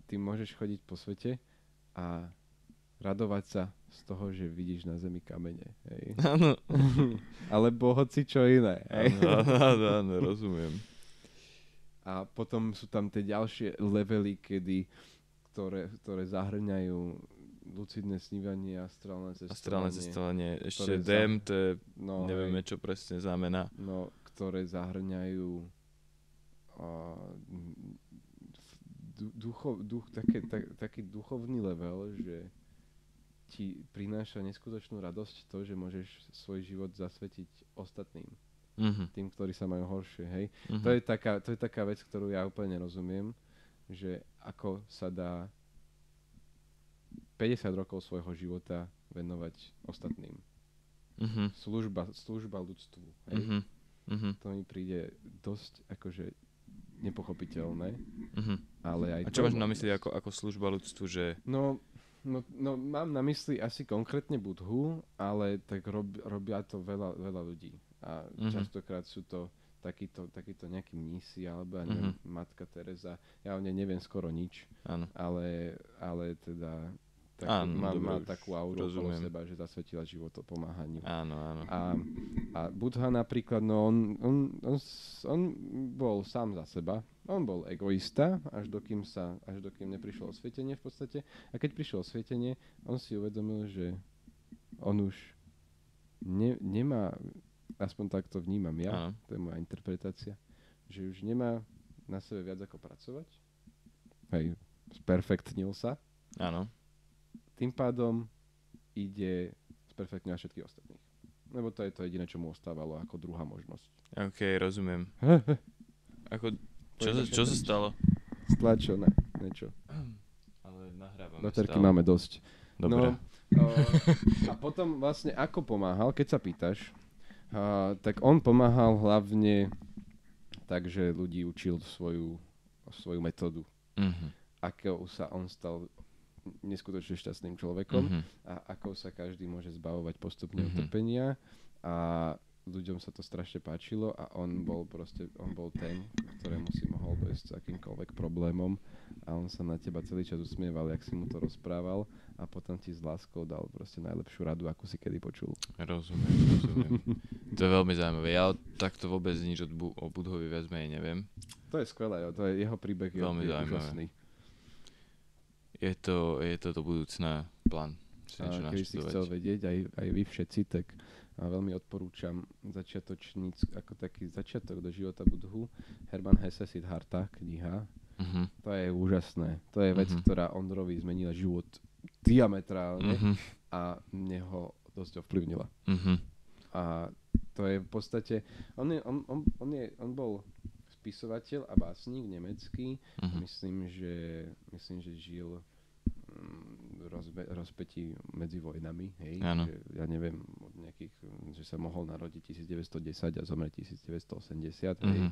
ty môžeš chodiť po svete a radovať sa z toho, že vidíš na zemi kamene. Hej. Áno. Alebo hoci čo iné. Áno, rozumiem. A potom sú tam tie ďalšie levely, ktoré zahrňajú lucidné snívanie a astrálne cestovanie. Ešte DEM, to je, nevieme, čo presne znamená. No, ktoré zahrňajú taký duchovný level, že ti prináša neskutočnú radosť to, že môžeš svoj život zasvetiť ostatným. Tým, ktorí sa majú horšie, hej. To je taká vec, ktorú ja úplne rozumiem, že ako sa dá 50 rokov svojho života venovať ostatným. Služba ľudstvu, hej. To mi príde dosť akože nepochopiteľné. Ale aj a čo máš na mysli ako služba ľudstvu, že... No, mám na mysli asi konkrétne Budhu, ale tak robia to veľa ľudí. A častokrát sú to takíto nejakí mnísi, alebo neviem, Matka Teresa. Ja o nej neviem skoro nič. Áno. Ale teda má takú auru okolo seba, že zasvetila život o pomáhaní. Áno. A Buddha napríklad, no on bol sám za seba. On bol egoista, až dokým neprišlo osvietenie v podstate. A keď prišlo osvietenie, on si uvedomil, že on už nemá, aspoň tak to vnímam ja, to je moja interpretácia, že už nemá na sebe viac ako pracovať. Hej, sperfektnil sa. Áno. Tým pádom ide sperfektňovať všetkých ostatných. Lebo to je to jediné, čo mu ostávalo ako druhá možnosť. OK, rozumiem. Čo sa stalo? Stlačo, niečo. Ale nahrávame Baterky máme dosť. Dobre. A potom vlastne ako pomáhal, keď sa pýtaš, tak on pomáhal hlavne tak, že ľudí učil svoju metódu. Ako sa on stal neskutočne šťastným človekom a ako sa každý môže zbavovať postupne utrpenia a ľuďom sa to strašne páčilo a on bol ten, ktorému si mohol dojsť s akýmkoľvek problémom a on sa na teba celý čas usmieval, jak si mu to rozprával a potom ti s láskou dal proste najlepšiu radu, akú si kedy počul. Rozumiem. To je veľmi zaujímavé. Ja takto vôbec nič o Budhovi viac menej neviem. To je skvelé, to je jeho príbeh je úžasný. Je to do budúcna plán. A keby si chcel vedieť, aj vy všetci, tak veľmi odporúčam ako taký začiatok do života Budhu. Hermann Hesse Siddhartha kniha. To je úžasné. To je vec, ktorá Ondrovi zmenila život diametrálne a mne ho dosť ovplyvnila. A to je v podstate... On bol spisovateľ a básnik nemecký. Myslím, že žil rozpätí medzi vojnami, hej, že ja neviem, od nejakých, že sa mohol narodiť 1910 a zomrieť 1980, hej.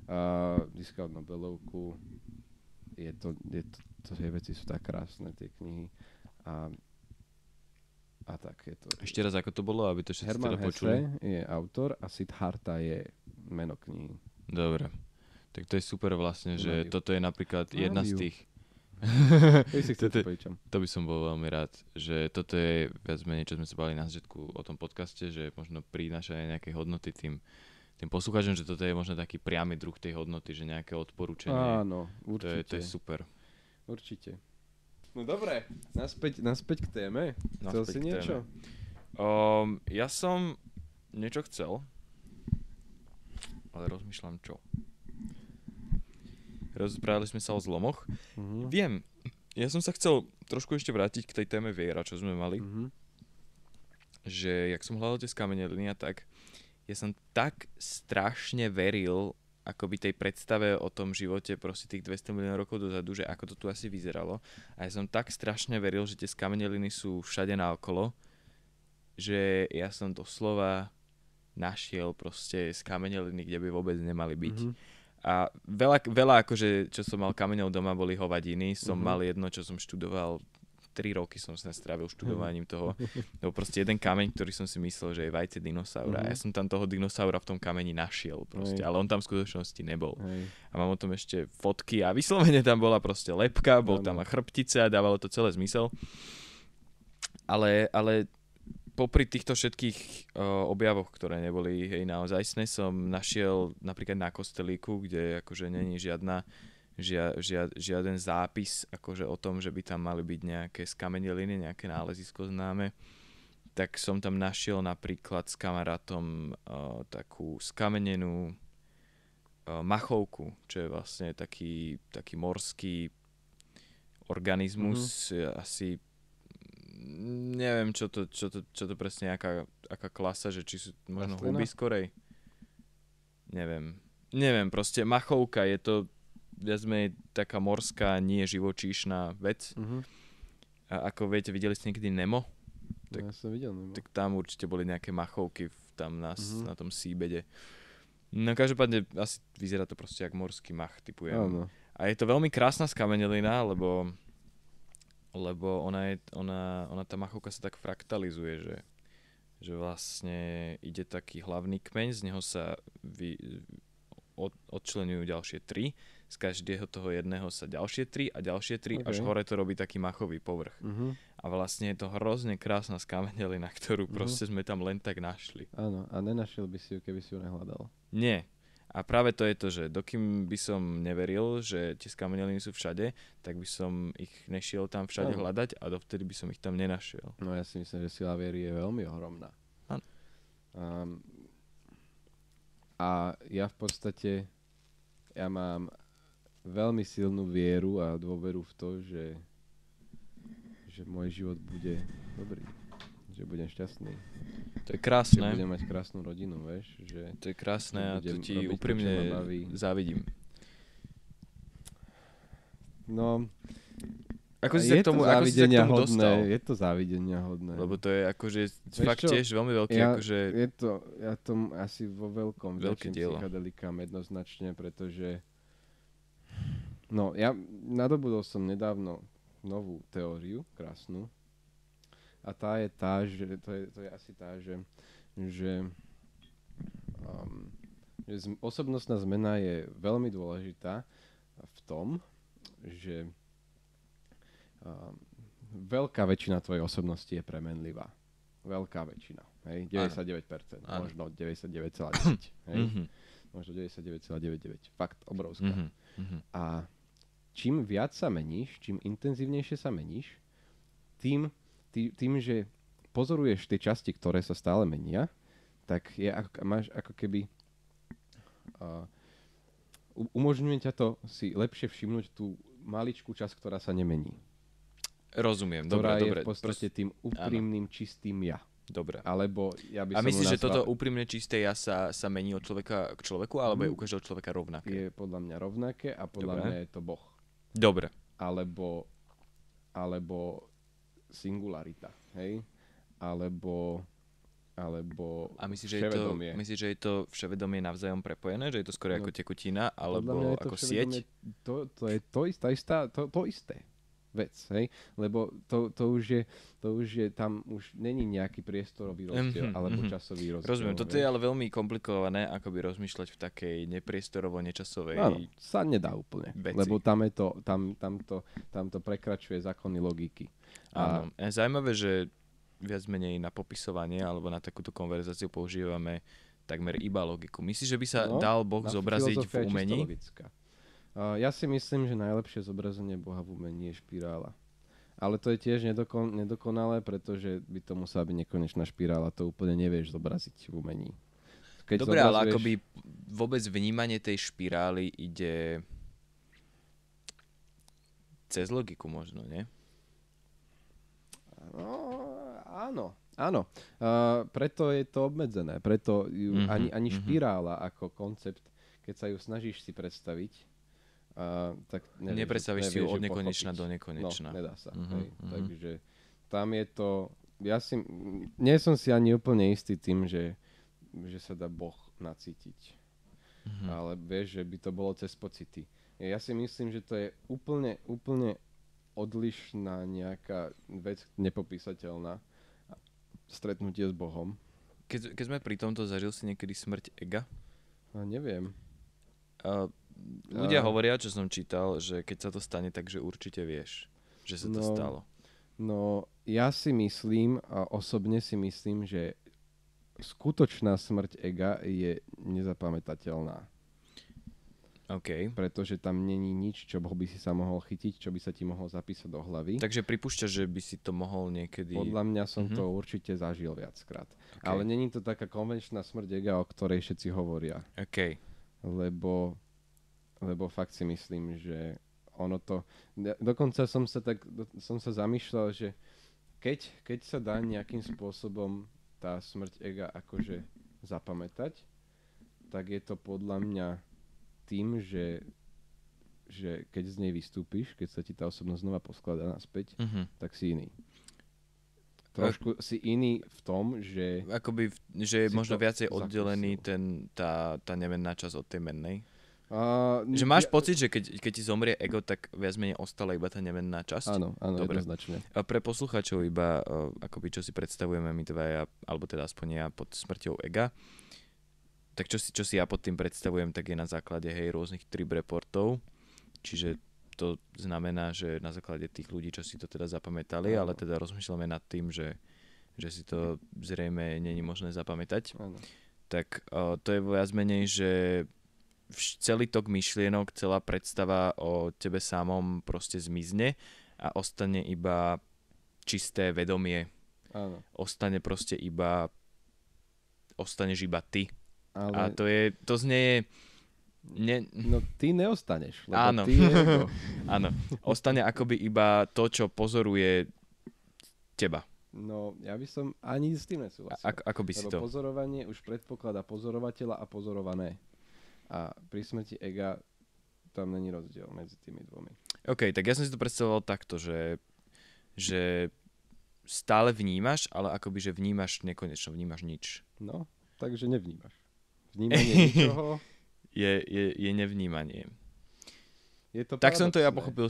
A získal Nobelovku. Tie veci sú tak krásne, tie knihy. A tak je to. Ešte raz, ako to bolo, aby to všetci Hermann teda počuli? Hesse je autor a Siddhartha je meno knihy. Dobre. Tak to je super vlastne, že toto je napríklad jedna z tých... To by som bol veľmi rád, že toto je viac menej, čo sme sa bavili na začiatku o tom podcaste, že možno prináša aj nejaké hodnoty tým poslucháčom, že toto je možno taký priamy druh tej hodnoty, že nejaké odporúčanie. Áno, určite. To je super. Určite. No dobre, naspäť k téme. Chcel si niečo? Ja som niečo chcel, ale rozmýšľam čo. Rozprávali sme sa o zlomoch. Viem, ja som sa chcel trošku ešte vrátiť k tej téme viera, čo sme mali. Že jak som hľadal tie skameneliny a tak, ja som tak strašne veril akoby tej predstave o tom živote proste tých 200 miliónov rokov dozadu, že ako to tu asi vyzeralo. A ja som tak strašne veril, že tie skameneliny sú všade naokolo, že ja som doslova našiel proste skameneliny, kde by vôbec nemali byť. A veľa akože, čo som mal kameňov doma, boli hovadiny. Som mal jedno, čo som študoval, 3 roky som sa strávil študovaním toho. Lebo proste jeden kameň, ktorý som si myslel, že je vajce dinosaura. Ja som tam toho dinosaura v tom kameni našiel proste, ale on tam v skutočnosti nebol. A mám o tom ešte fotky a vyslovene tam bola proste lebka, bol tam chrbtica, dávalo to celé zmysel. Ale popri týchto všetkých objavoch, ktoré neboli naozajstné, som našiel napríklad na kostelíku, kde akože není žiaden zápis akože o tom, že by tam mali byť nejaké skameneliny, nejaké nálezisko známe. Tak som tam našiel napríklad s kamarátom takú skamenenú machovku, čo je vlastne taký morský organizmus, asi neviem, čo to presne, aká klasa, že či sú možno huby skorej. Neviem, proste machovka, je to viac menej taká morská, nie živočíšna vec. A ako viete, videli ste niekedy Nemo? Tak, ja som videl Nemo. Tak tam určite boli nejaké machovky tam na tom seabede. No každopádne asi vyzerá to proste jak morský mach, typujem. Áno. A je to veľmi krásna skamenelina, lebo ona tá machovka sa tak fraktalizuje, že vlastne ide taký hlavný kmeň, z neho sa odčlenujú ďalšie 3, z každého toho jedného sa ďalšie 3 a ďalšie 3, až hore to robí taký machový povrch. A vlastne je to hrozne krásna skamenelina, ktorú proste sme tam len tak našli. Áno, a nenašiel by si ju, keby si ju nehľadal. Nie. A práve to je to, že dokým by som neveril, že tie skameneliny sú všade, tak by som ich nešiel tam všade hľadať a dovtedy by som ich tam nenašiel. No ja si myslím, že sila viery je veľmi ohromná. A ja v podstate, ja mám veľmi silnú vieru a dôveru v to, že môj život bude dobrý. Že budem šťastný. To je krásne. Že budem mať krásnu rodinu, vieš. Že to je krásne a to ti úprimne závidím. No, Ako si sa k tomu dostal? Je to závidenia hodné. Lebo to je akože fakt tiež veľmi veľký Ja to asi vo veľkom väčším psychedelikám jednoznačne, pretože ja nadobudol som nedávno novú teóriu, krásnu. A tá je tá, že to je asi tá, že osobnostná zmena je veľmi dôležitá v tom, že veľká väčšina tvojej osobnosti je premenlivá. Veľká väčšina. Hej? 99%. Áno. Možno 99,10. Hej? Mm-hmm. Možno 99,99. Fakt obrovská. Mm-hmm. A čím viac sa meníš, čím intenzívnejšie sa meníš, tým, že pozoruješ tie časti, ktoré sa stále menia, tak máš ako keby umožňuje ťa to si lepšie všimnúť tú maličkú časť, ktorá sa nemení. Rozumiem, ktorá je v podstate tým úprimným, čistým ja. Dobre. Alebo ja by som myslíš, že toto úprimne čisté ja sa mení od človeka k človeku, alebo je u každého človeka rovnaké? Je podľa mňa rovnaké a podľa mňa je to Boh. Dobre. Alebo singularita, hej? Alebo a myslíš, že je to vševedomie navzájom prepojené? Že je to skôr ako tekutina, alebo ako sieť? To je to isté vec, hej? Lebo to už je, tam už není nejaký priestorový rozdiel, alebo časový rozdiel. Rozumiem, toto je ale veľmi komplikované, akoby rozmýšľať v takej nepriestorovo-nečasovej Áno, sa nedá úplne, veci. Lebo tam to prekračuje zákony logiky. Áno, je zaujímavé, že viac menej na popisovanie alebo na takúto konverzáciu používame takmer iba logiku. Myslíš, že by sa dal Boh zobraziť v umení? Ja si myslím, že najlepšie zobrazenie Boha v umení je špirála. Ale to je tiež nedokonalé, pretože by to musela byť nekonečná špirála. To úplne nevieš zobraziť v umení. Dobre, ale akoby vôbec vnímanie tej špirály ide cez logiku možno, nie? No, áno. Preto je to obmedzené. Preto ani špirála ako koncept, keď sa ju snažíš si predstaviť, tak nepredstavíš si ju od nekonečna do nekonečna. No, nedá sa. Takže tam je to... Nie som si ani úplne istý tým, že sa dá Boh nacítiť. Ale vieš, že by to bolo cez pocity. Ja si myslím, že to je úplne odlišná nejaká vec, nepopísateľná. Stretnutie s Bohom. Keď sme pri tomto, zažil si niekedy smrť ega? Neviem. Ľudia hovoria, čo som čítal, že keď sa to stane, takže určite vieš, že sa to stalo. No, ja si myslím, a osobne si myslím, že skutočná smrť ega je nezapamätateľná. OK. Pretože tam není nič, čo by si sa mohol chytiť, čo by sa ti mohol zapísať do hlavy. Takže pripúšťaš, že by si to mohol niekedy... Podľa mňa som to určite zažil viackrát. Okay. Ale není to taká konvenčná smrť ega, o ktorej všetci hovoria. OK. Lebo fakt si myslím, že ono to... Dokonca som sa zamýšľal, že keď sa dá nejakým spôsobom tá smrť ega akože zapamätať, tak je to podľa mňa tým, že keď z nej vystúpiš, keď sa ti tá osobnosť znova poskladá naspäť, tak si iný. Trošku si iný v tom, že... Akoby, že je možno viacej oddelený tá nemenná časť od tej mennej? Že máš pocit, že keď ti zomrie ego, tak viac menej ostala iba tá nemenná časť? Áno, jednoznačne. A pre poslucháčov iba, akoby čo si predstavujeme my dvaja, alebo teda aspoň ja pod smrťou ega, tak čo si ja pod tým predstavujem, tak je na základe rôznych trip reportov. Čiže to znamená, že na základe tých ľudí, čo si to teda zapamätali, ale teda rozmýšľame nad tým, že si to zrejme není možné zapamätať. Tak to je viac menej, že celý tok myšlienok, celá predstava o tebe samom proste zmizne a ostane iba čisté vedomie. Áno. Ostaneš iba ty. Ale... A to znie... No ty neostaneš, lebo áno. ty je ego. Áno, ostane akoby iba to, čo pozoruje teba. No, ja by som ani s tým nesúhlasil. Ako by si to? Lebo pozorovanie už predpokladá pozorovateľa a pozorované. A pri smrti ega tam není rozdiel medzi tými dvomi. OK, tak ja som si to predstavoval takto, že stále vnímaš, ale akoby, že vnímaš nekonečno, vnímaš nič. No, takže nevnímaš. Vnímanie ničoho je nevnímanie. Je to tak som to ja paradoxné. pochopil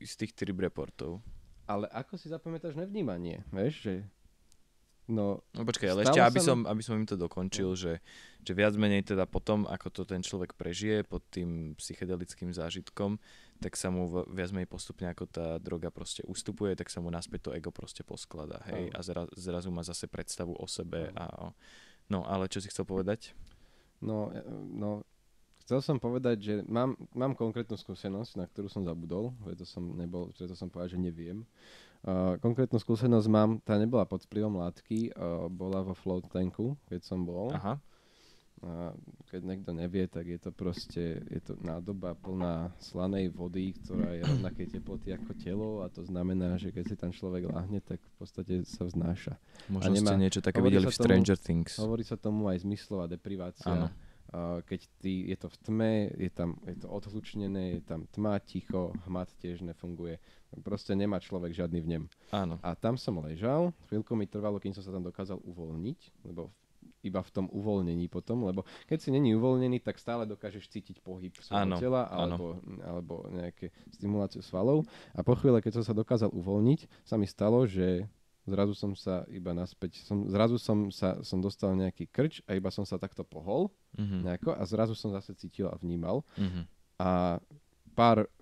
z tých trip reportov. Ale ako si zapamätáš nevnímanie? Vieš, že... No počkaj, ale ešte, aby som im to dokončil, že viac menej teda potom, ako to ten človek prežije pod tým psychedelickým zážitkom, tak sa mu viac menej postupne, ako tá droga proste ustupuje, tak sa mu naspäť to ego proste poskladá, hej, a zrazu má zase predstavu o sebe no, ale čo si chcel povedať? No, chcel som povedať, že mám konkrétnu skúsenosť, na ktorú som zabudol, preto som povedal, že neviem. Konkrétnu skúsenosť mám, tá nebola pod vplyvom látky, bola vo float tanku, keď som bol. Aha. Keď niekto nevie, tak je to nádoba plná slanej vody, ktorá je rovnakej teploty ako telo, a to znamená, že keď si tam človek láhne, tak v podstate sa vznáša. Možno ste niečo také videli v Stranger Things. Hovorí sa tomu aj zmyslová deprivácia. Áno. Keď je to v tme, je to odhlučnené, je tam tma, ticho, hmat tiež nefunguje. Proste nemá človek žiadny vnem. Áno. A tam som ležal, chvíľku mi trvalo, kým som sa tam dokázal uvoľniť, lebo iba v tom uvoľnení potom, lebo keď si není uvoľnený, tak stále dokážeš cítiť pohyb svojho tela alebo nejaké stimuláciu svalov. A po chvíle, keď som sa dokázal uvoľniť, sa mi stalo, že zrazu som sa iba naspäť, som dostal nejaký krč a iba som sa takto pohol nejako a zrazu som zase cítil a vnímal. A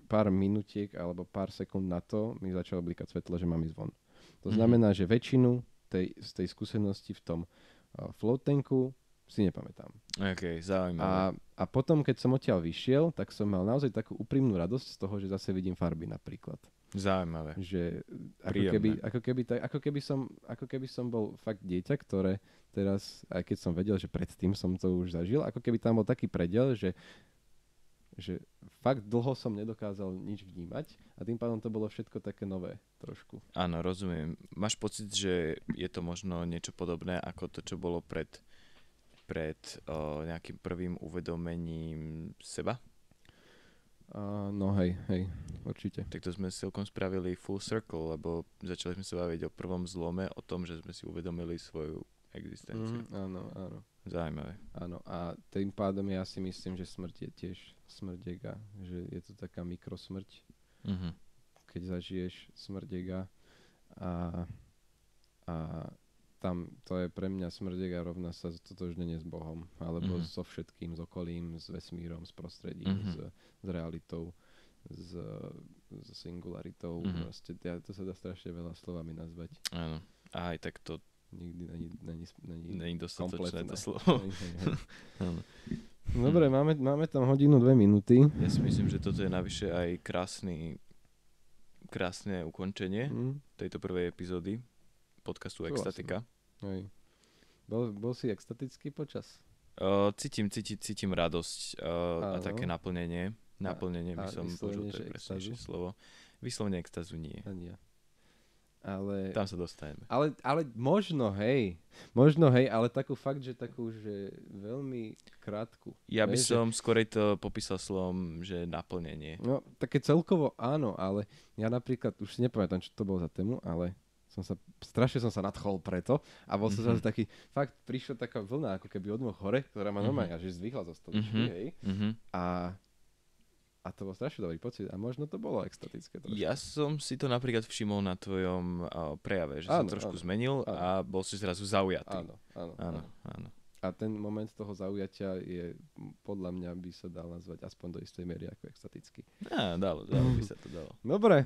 pár minutiek alebo pár sekúnd na to mi začalo blikať svetlo, že mám ísť von. To znamená, že väčšinu z tej skúsenosti v tom float tanku si nepamätám. OK, zaujímavé. A potom, keď som odtiaľ vyšiel, tak som mal naozaj takú úprimnú radosť z toho, že zase vidím farby napríklad. Zaujímavé. Že ako keby som bol fakt dieťa, ktoré teraz, aj keď som vedel, že predtým som to už zažil, ako keby tam bol taký predel, že fakt dlho som nedokázal nič vnímať a tým pádom to bolo všetko také nové trošku. Áno, rozumiem. Máš pocit, že je to možno niečo podobné ako to, čo bolo pred nejakým prvým uvedomením seba? No hej, určite. Tak to sme celkom spravili full circle, lebo začali sme sa baviť o prvom zlome, o tom, že sme si uvedomili svoju existenciu. Áno. Zaujímavé. Áno, a tým pádom ja si myslím, že smrť je tiež smrť ega, že je to taká mikrosmrť, keď zažiješ smrť ega a tam to je pre mňa smrť ega rovná sa totožnenie s Bohom, alebo so všetkým, s okolím, s vesmírom, s prostredím, s realitou, s singularitou. Proste, to sa dá strašne veľa slovami nazvať. Áno, a aj tak to nikdy není dostatočné to slovo. Áno. Dobre, máme tam 1 hodinu 2 minúty. Ja si myslím, že toto je navyše aj krásne ukončenie tejto prvej epizódy podcastu Extatika. Hej. Bol si extatický počas? Cítim radosť a také naplnenie. Naplnenie by som použil, to je presnejšie slovo. Vyslovene extázu nie. Ani ja. Ale tam sa dostaneme. Ale možno, hej, ale takú veľmi krátku. Ja by som skorej to popísal slovom, že naplnenie. No, také celkovo áno, ale ja napríklad, už si nepamätám, čo to bolo za tému, ale strašne som sa nadchol preto a bol som zase taký, fakt prišla taká vlna, ako keby od môjho hore, ktorá ma normálne až zvýchla zo stoličky, hej. A to bol strašne dobrý pocit a možno to bolo extatické trošku. Ja som si to napríklad všimol na tvojom prejave, že sa trošku zmenil a bol si zrazu zaujatý. Áno. A ten moment toho zaujatia je, podľa mňa by sa dal nazvať aspoň do istej miery ako extatický. Dalo by sa to dalo. Dobre.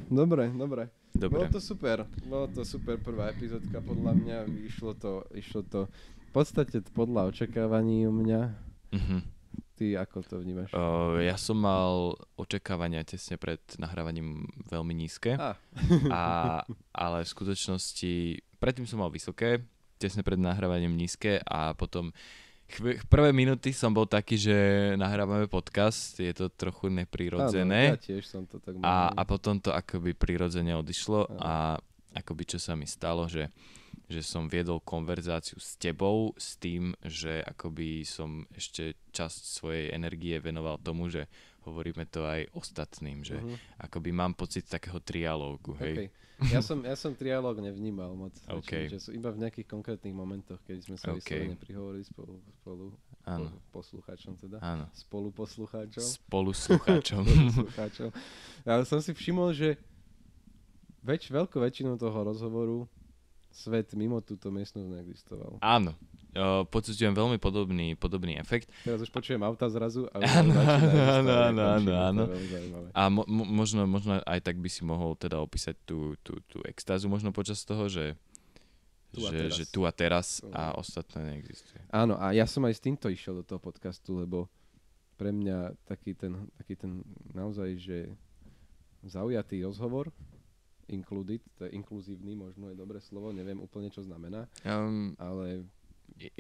Bolo to super prvá epizódka, podľa mňa išlo to v podstate podľa očakávaní u mňa. Ty ako to vnímaš? Ja som mal očakávania tesne pred nahrávaním veľmi nízke, ale v skutočnosti predtým som mal vysoké, tesne pred nahrávaním nízke a potom prvé minúty som bol taký, že nahrávame podcast, je to trochu neprirodzené. Áno, ja tiež som to tak a potom to akoby prirodzene odišlo a akoby čo sa mi stalo, že že som viedol konverzáciu s tebou s tým, že akoby som ešte časť svojej energie venoval tomu, že hovoríme to aj ostatným, že akoby mám pocit takého trialógu, hej. Okay. Ja som trialóg nevnímal moc. Okay. Že iba v nejakých konkrétnych momentoch, keď sme sa vyslovene prihovorili spolu poslucháčom teda. Áno. Spoluslucháčom. Ja som si všimol, že veľkú väčšinu toho rozhovoru svet mimo túto miestnosť neexistoval. Áno. Pocitujem veľmi podobný efekt. Teraz už počujem auta zrazu. Áno. A možno aj tak by si mohol teda opísať tú extázu možno počas toho, že tu a teraz a ostatné neexistuje. Áno, a ja som aj s týmto išiel do toho podcastu, lebo pre mňa taký ten naozaj, že zaujatý rozhovor, inkluzívny, možno je dobré slovo, neviem úplne, čo znamená, ale...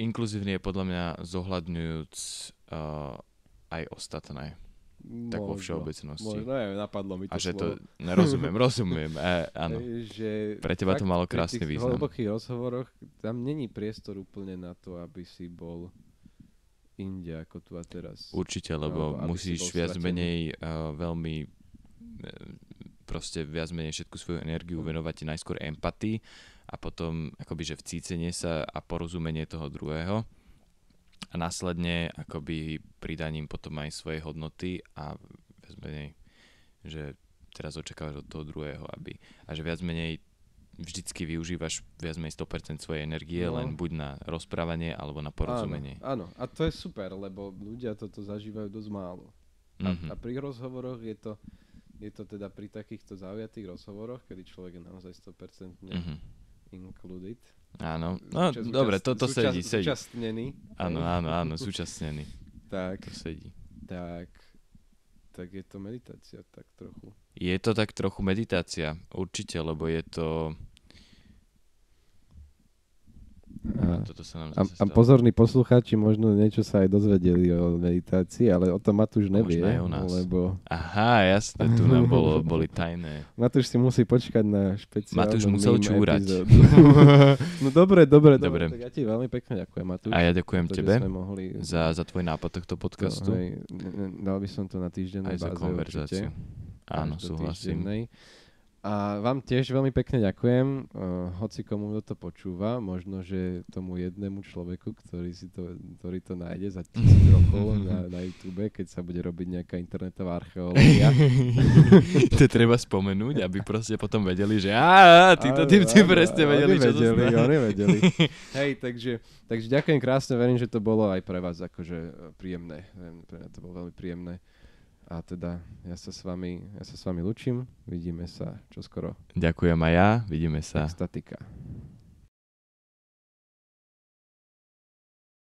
Inkluzívny je podľa mňa zohľadňujúc aj ostatné. Tak vo všeobecnosti. Možno aj napadlo mi to slovo. A že slovo. to rozumiem, áno. Že pre teba to malo krásny význam. V hlbokých rozhovoroch tam není priestor úplne na to, aby si bol inde ako tu a teraz. Určite, lebo musíš viac menej veľmi proste viac menej všetku svoju energiu venovať najskôr empatii a potom akoby, že vcícenie sa a porozumenie toho druhého a následne akoby pridaním potom aj svojej hodnoty a viac menej, že teraz očakávaš od toho druhého, a že viac menej vždycky využívaš viac menej 100% svojej energie, len buď na rozprávanie alebo na porozumenie. Áno, a to je super, lebo ľudia toto zažívajú dosť málo. A pri rozhovoroch je to teda pri takýchto zaujatých rozhovoroch, kedy človek je naozaj 100% included. Áno, no dobre, toto sedí. Súčasnený. Áno, súčasnený. Tak, to sedí. Tak je to meditácia tak trochu. Je to tak trochu meditácia, určite, lebo je to... Toto sa nám zase stalo. Pozorní poslucháči možno niečo sa aj dozvedeli o meditácii, ale o tom Matúš nevie, lebo... Aha, jasné, tu nám boli tajné. Matúš si musí počkať na špeciálnu Matúš musel čúrať. No dobre. Tak ja ti veľmi pekne ďakujem, Matúš. A ja ďakujem tebe za tvoj nápad tohto podcastu. Dal by som to na týždennej báze. Aj za konverzáciu. Áno, súhlasím. A vám tiež veľmi pekne ďakujem, hoci komu to počúva, možno, že tomu jednému človeku, ktorý to nájde za 1000 rokov na YouTube, keď sa bude robiť nejaká internetová archeológia. To treba spomenúť, aby proste potom vedeli, že títo typci presne vedeli, čo to znamená. Oni vedeli. Hej, takže ďakujem krásne, verím, že to bolo aj pre vás akože príjemné. Pre mňa to bolo veľmi príjemné. A teda ja sa s vami ľúčim, vidíme sa čoskoro. Ďakujem aj ja, vidíme sa. Extatika.